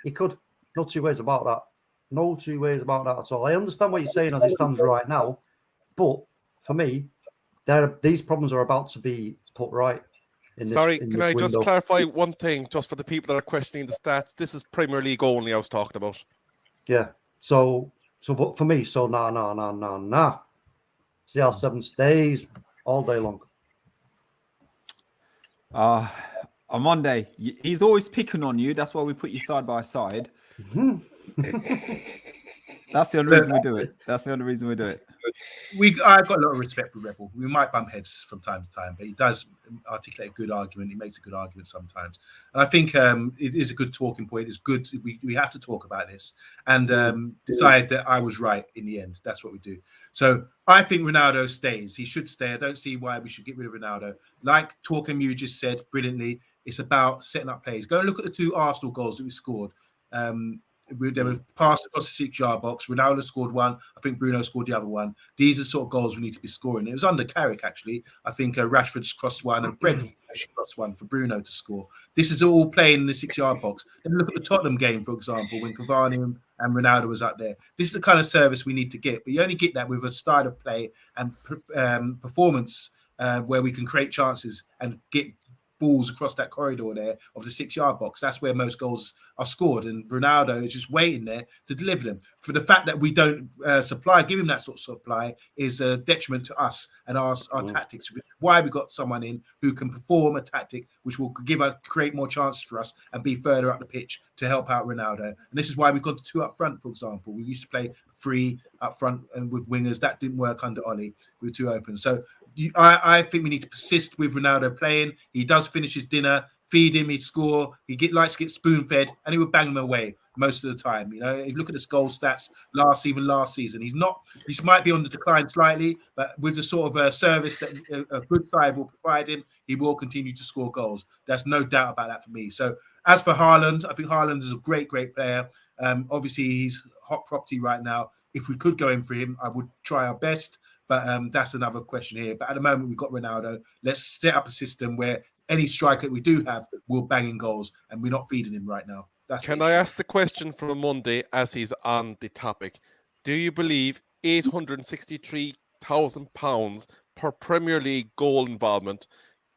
He could. No two ways about that. No two ways about that at all. I understand what you're saying as it stands right now, but for me, these problems are about to be put right. Can I just clarify one thing, just for the people that are questioning the stats? This is Premier League only I was talking about. Yeah. So but for me, nah. CR7 stays all day long. On Monday, he's always picking on you. That's why we put you side by side. That's the only reason we do it. That's the only reason we do it. I've got a lot of respect for Rebel. We might bump heads from time to time, but he does articulate a good argument. He makes a good argument sometimes, and I think it is a good talking point. It's good. We have to talk about this and decide that I was right in the end. That's what we do. So I think Ronaldo stays. He should stay. I don't see why we should get rid of Ronaldo. Like TalkMU just said brilliantly, it's about setting up plays. Go and look at the 2 Arsenal goals that we scored. They were passed across the 6-yard box. Ronaldo scored one. I think Bruno scored the other one. These are the sort of goals we need to be scoring. It was under Carrick, actually. I think Rashford's crossed one and Fred actually crossed one for Bruno to score. This is all playing in the 6-yard box. And look at the Tottenham game, for example, when Cavani and Ronaldo was up there. This is the kind of service we need to get. But you only get that with a style of play and performance where we can create chances and get balls across that corridor there of the 6-yard box. That's where most goals are scored, and Ronaldo is just waiting there to deliver them. For the fact that we don't give him that sort of supply is a detriment to us and our tactics. Why we got someone in who can perform a tactic which will create more chances for us and be further up the pitch to help out Ronaldo. And this is why we've got the 2 up front, for example. We used to play 3 up front and with wingers. That didn't work under Ollie. We were too open. So I think we need to persist with Ronaldo playing. He does finish his dinner, feed him, he'd score. He likes to get spoon-fed, and he would bang them away most of the time. You know, if you look at his goal stats last season, he might be on the decline slightly, but with the sort of service that a good side will provide him, he will continue to score goals. There's no doubt about that for me. So as for Haaland, I think Haaland is a great player. Obviously, he's hot property right now. If we could go in for him, I would try our best. But that's another question here. But at the moment, we've got Ronaldo. Let's set up a system where any striker we do have will bang in goals, and we're not feeding him right now. Can I ask the question from Monday as he's on the topic? Do you believe £863,000 per Premier League goal involvement,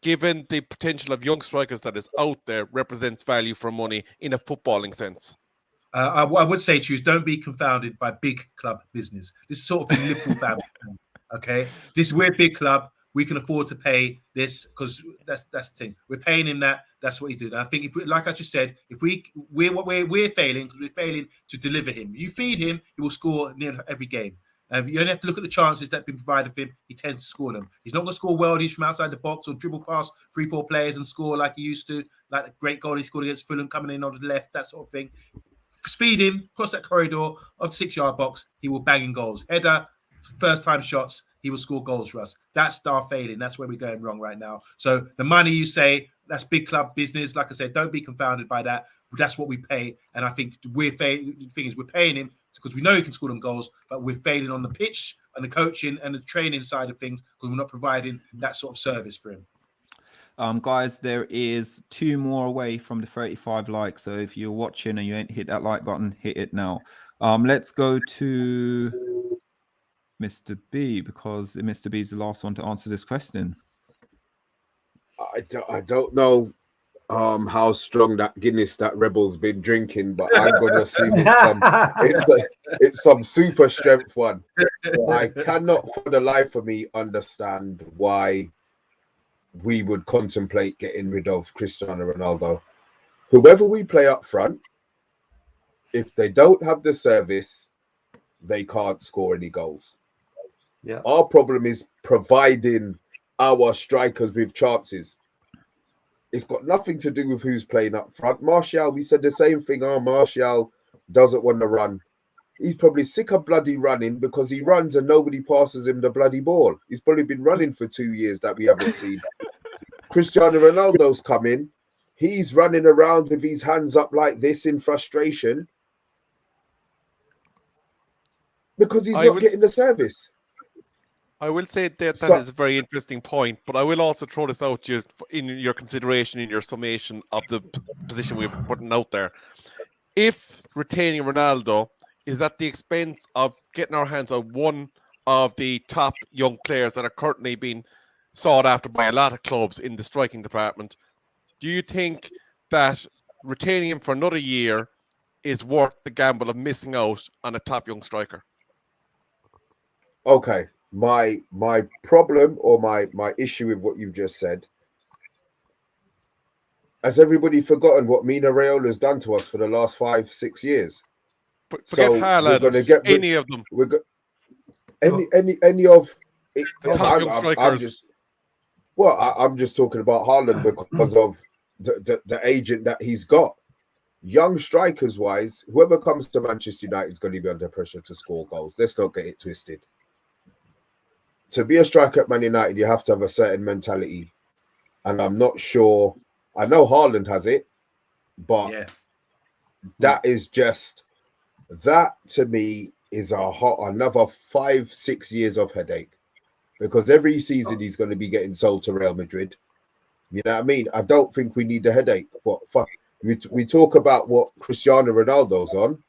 given the potential of young strikers that is out there, represents value for money in a footballing sense? I would say to you is don't be confounded by big club business. This is sort of a Liverpool family. Okay, we're a big club. We can afford to pay this because that's the thing. We're paying him that. That's what he did. And I think if we, like I just said, if we're failing because we're failing to deliver him. You feed him, he will score near every game. You only have to look at the chances that have been provided for him. He tends to score them. He's not going to score worldies from outside the box or dribble past 3-4 players and score like he used to, like the great goal he scored against Fulham coming in on the left, that sort of thing. Speed him, cross that corridor of the 6-yard box, he will bang in goals. Header, first-time shots, he will score goals for us. That's our failing. That's where we're going wrong right now. So the money you say, that's big club business. Like I said, don't be confounded by that. That's what we pay. And I think we're failing. The thing is, we're paying him because we know he can score them goals, but we're failing on the pitch and the coaching and the training side of things because we're not providing that sort of service for him. Guys, there is 2 more away from the 35 likes. So if you're watching and you ain't hit that like button, hit it now. Let's go to Mr. B, because Mr. B is the last one to answer this question. I don't know how strong that Guinness that Rebel's been drinking, but I'm gonna assume it's some super strength one. I cannot for the life of me understand why we would contemplate getting rid of Cristiano Ronaldo. Whoever we play up front, if they don't have the service, they can't score any goals. Yeah. Our problem is providing our strikers with chances. It's got nothing to do with who's playing up front. Martial, we said the same thing. Martial doesn't want to run. He's probably sick of bloody running because he runs and nobody passes him the bloody ball. He's probably been running for 2 years that we haven't seen. Cristiano Ronaldo's coming. He's running around with his hands up like this in frustration because he's not getting the service. I will say that is a very interesting point, but I will also throw this out to you in your consideration, in your summation of the position we've putting out there. If retaining Ronaldo is at the expense of getting our hands on one of the top young players that are currently being sought after by a lot of clubs in the striking department, do you think that retaining him for another year is worth the gamble of missing out on a top young striker? Okay. My problem or my issue with what you've just said, has everybody forgotten what Mina Rayola's done to us for the last 5-6 years? Forget So Haaland, we're gonna get any of them. We're go- any of it, The top young strikers. I'm just talking about Haaland because of the agent that he's got. Young strikers wise, whoever comes to Manchester United is going to be under pressure to score goals. Let's not get it twisted. To be a striker at Man United, you have to have a certain mentality. And I'm not sure. I know Haaland has it, but that is just, that to me is another 5-6 years of headache. Because every season he's going to be getting sold to Real Madrid. You know what I mean? I don't think we need the headache. But we talk about what Cristiano Ronaldo's on.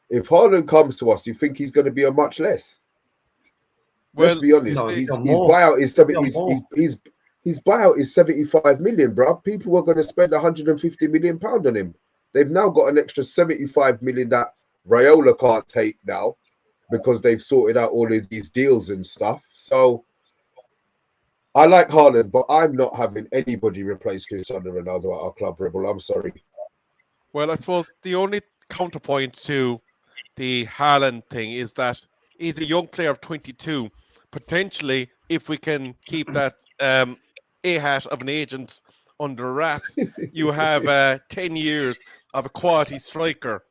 If Haaland comes to us, do you think he's going to be on much less? Well, let's be honest. His buyout is his buyout is 75 million, bro. People were going to spend 150 million pound on him. They've now got an extra 75 million that Raiola can't take now because they've sorted out all of these deals and stuff. So I like Haaland, but I'm not having anybody replace Cristiano Ronaldo at our club, Rebel. I'm sorry. Well, I suppose the only counterpoint to the Haaland thing is that he's a young player of 22. Potentially, if we can keep that a-hat of an agent under wraps, you have 10 years of a quality striker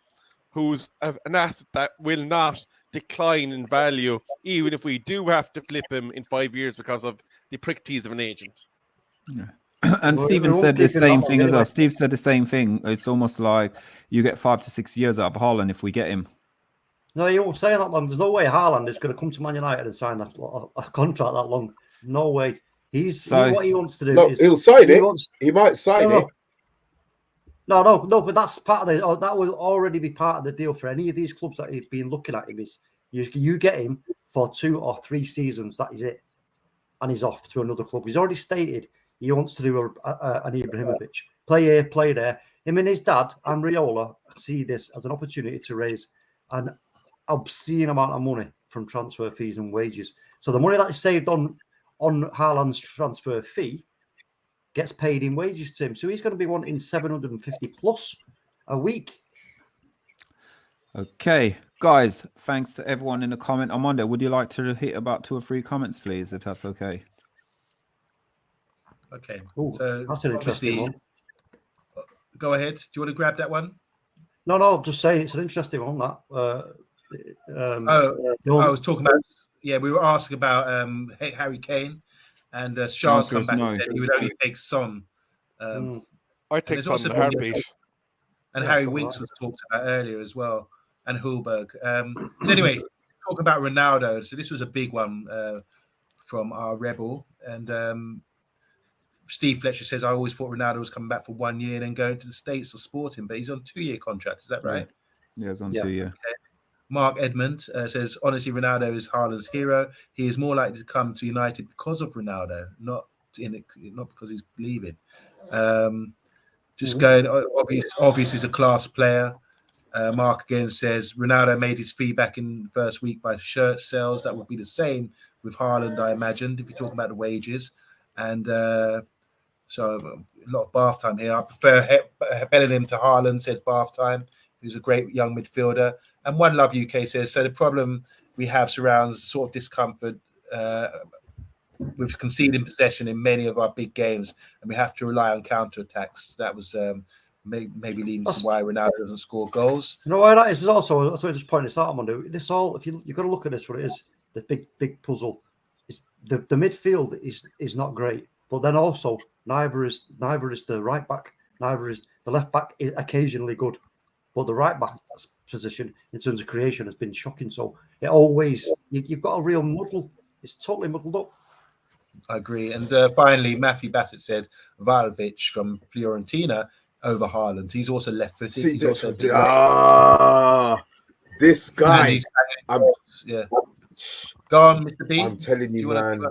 who's an asset that will not decline in value, even if we do have to flip him in 5 years because of the prick tease of an agent. Yeah. And Stephen said the same thing as well. Steve said the same thing. It's almost like you get 5 to 6 years out of Haaland if we get him. No, you won't say that long. There's no way Haaland is going to come to Man United and sign a contract that long. No way. What he wants to do is he'll sign it. He might sign it. No, but that's part of that will already be part of the deal for any of these clubs that have been looking at him. Is you get him for 2 or 3 seasons. That is it, and he's off to another club. He's already stated he wants to do an Ibrahimovic, play here, play there. Him and his dad and Raiola see this as an opportunity to raise an obscene amount of money from transfer fees and wages. So the money that is saved on Haaland's transfer fee gets paid in wages to him. So he's going to be wanting 750 plus a week. Okay, guys, thanks to everyone in the comment. Armando, would you like to hit about 2 or 3 comments, please, if that's okay? Okay. Ooh, so that's an interesting one. Go ahead. Do you want to grab that one? No, I'm just saying it's an interesting one, that. I was talking about, we were asking about Harry Kane, and SHAH's come back and said he would only take Son. I take Son in a heartbeat. And Harry Winks was talked about earlier as well, and Hulberg. So anyway, talking about Ronaldo. So this was a big one from our Rebel, and Steve Fletcher says, I always thought Ronaldo was coming back for 1 year and then going to the States for Sporting, but he's on 2-year contract. Is that right? Yeah, he's on 2 year. Okay. Mark Edmond says, honestly, Ronaldo is Haaland's hero. He is more likely to come to United because of Ronaldo, not because he's leaving. Going, obviously he's a class player. Mark again says, Ronaldo made his fee back in the first week by shirt sales. That would be the same with Haaland, I imagined, if you're talking about the wages. And so a lot of bath time here. I prefer Bellingham to Haaland, said bath time, who's a great young midfielder. And One Love UK says, so the problem we have surrounds sort of discomfort with conceding possession in many of our big games, and we have to rely on counter-attacks. That was maybe leading to why Ronaldo doesn't score goals. You know why that is also, I just point this out, Armando. This all, if you've got to look at this, what it is, the big puzzle is the midfield is not great, but then also neither is the right back, neither is the left back is occasionally good. But the right back position in terms of creation has been shocking. So it always, you've got a real muddle. It's totally muddled up. I agree. And finally, Matthew Bassett said Vlahovic from Fiorentina over Haaland. He's also left-footed. He's also this guy. Go on, Mr. B. I'm telling you, man.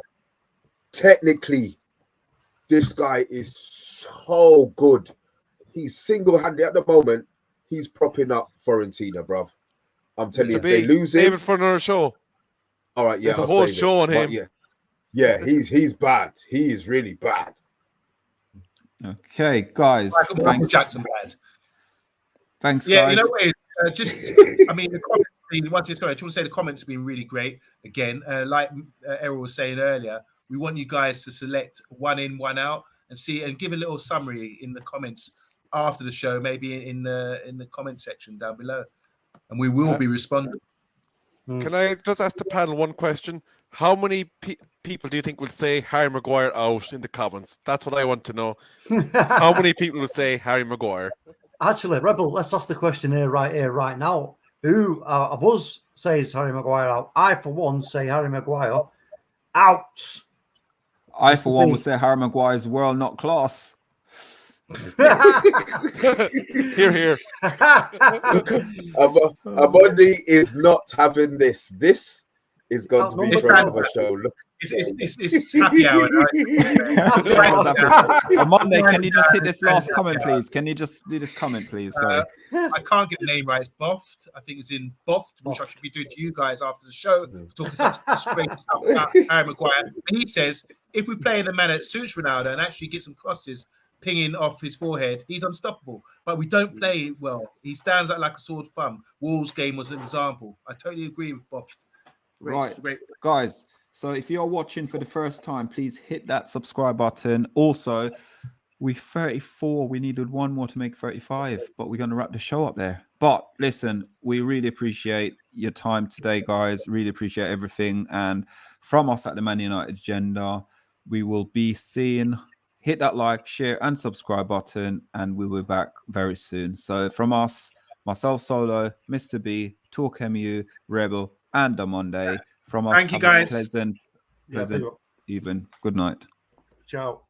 Technically, this guy is so good. He's single-handed at the moment. He's propping up Fiorentina, bruv. I'm telling you, they lose him. David for another show. All right, yeah. There's a whole show on him. Yeah, he's bad. He is really bad. Okay, guys. Jackson bad. Thanks, yeah, guys. you know what? Just, I mean, the comments. I just want to say the comments have been really great. Again, like Errol was saying earlier, we want you guys to select one in, one out, and give a little summary in the comments after the show, maybe in the comment section down below, and we will be responding. Can I just ask the panel one question? How many people do you think will say Harry Maguire out in the comments? That's what I want to know. How many people will say Harry Maguire? Actually, Rebel, let's ask the question here, right now. Who of us says Harry Maguire out? I, for one, say Harry Maguire out. I, for one, would say Harry Maguire's world, not class. Hear, hear. Amondi is not having this. This is going to be for another show. Look. It's happy hour. Monday, can you just hit this last comment, please? Can you just do this comment, please? Sorry. I can't get the name right. It's Boft. I think it's in Boft, which I should be doing to you guys after the show, talking some great stuff about Harry Maguire. And he says, if we play in a manner that suits Ronaldo and actually get some crosses pinging off his forehead, he's unstoppable. But we don't play well. He stands out like a sore thumb. Wolves game was an example. I totally agree with Boft. Right, guys. So if you're watching for the first time, please hit that subscribe button. Also, we're 34. We needed one more to make 35, but we're going to wrap the show up there. But listen, we really appreciate your time today, guys. Really appreciate everything. And from us at the Man United Agenda, we will be seeing. Hit that like, share, and subscribe button, and we will be back very soon. So from us, myself solo, Mr. B, TalkMU, Rebel, and Monday. From us, thank you guys. Pleasant evening. Good night. Ciao.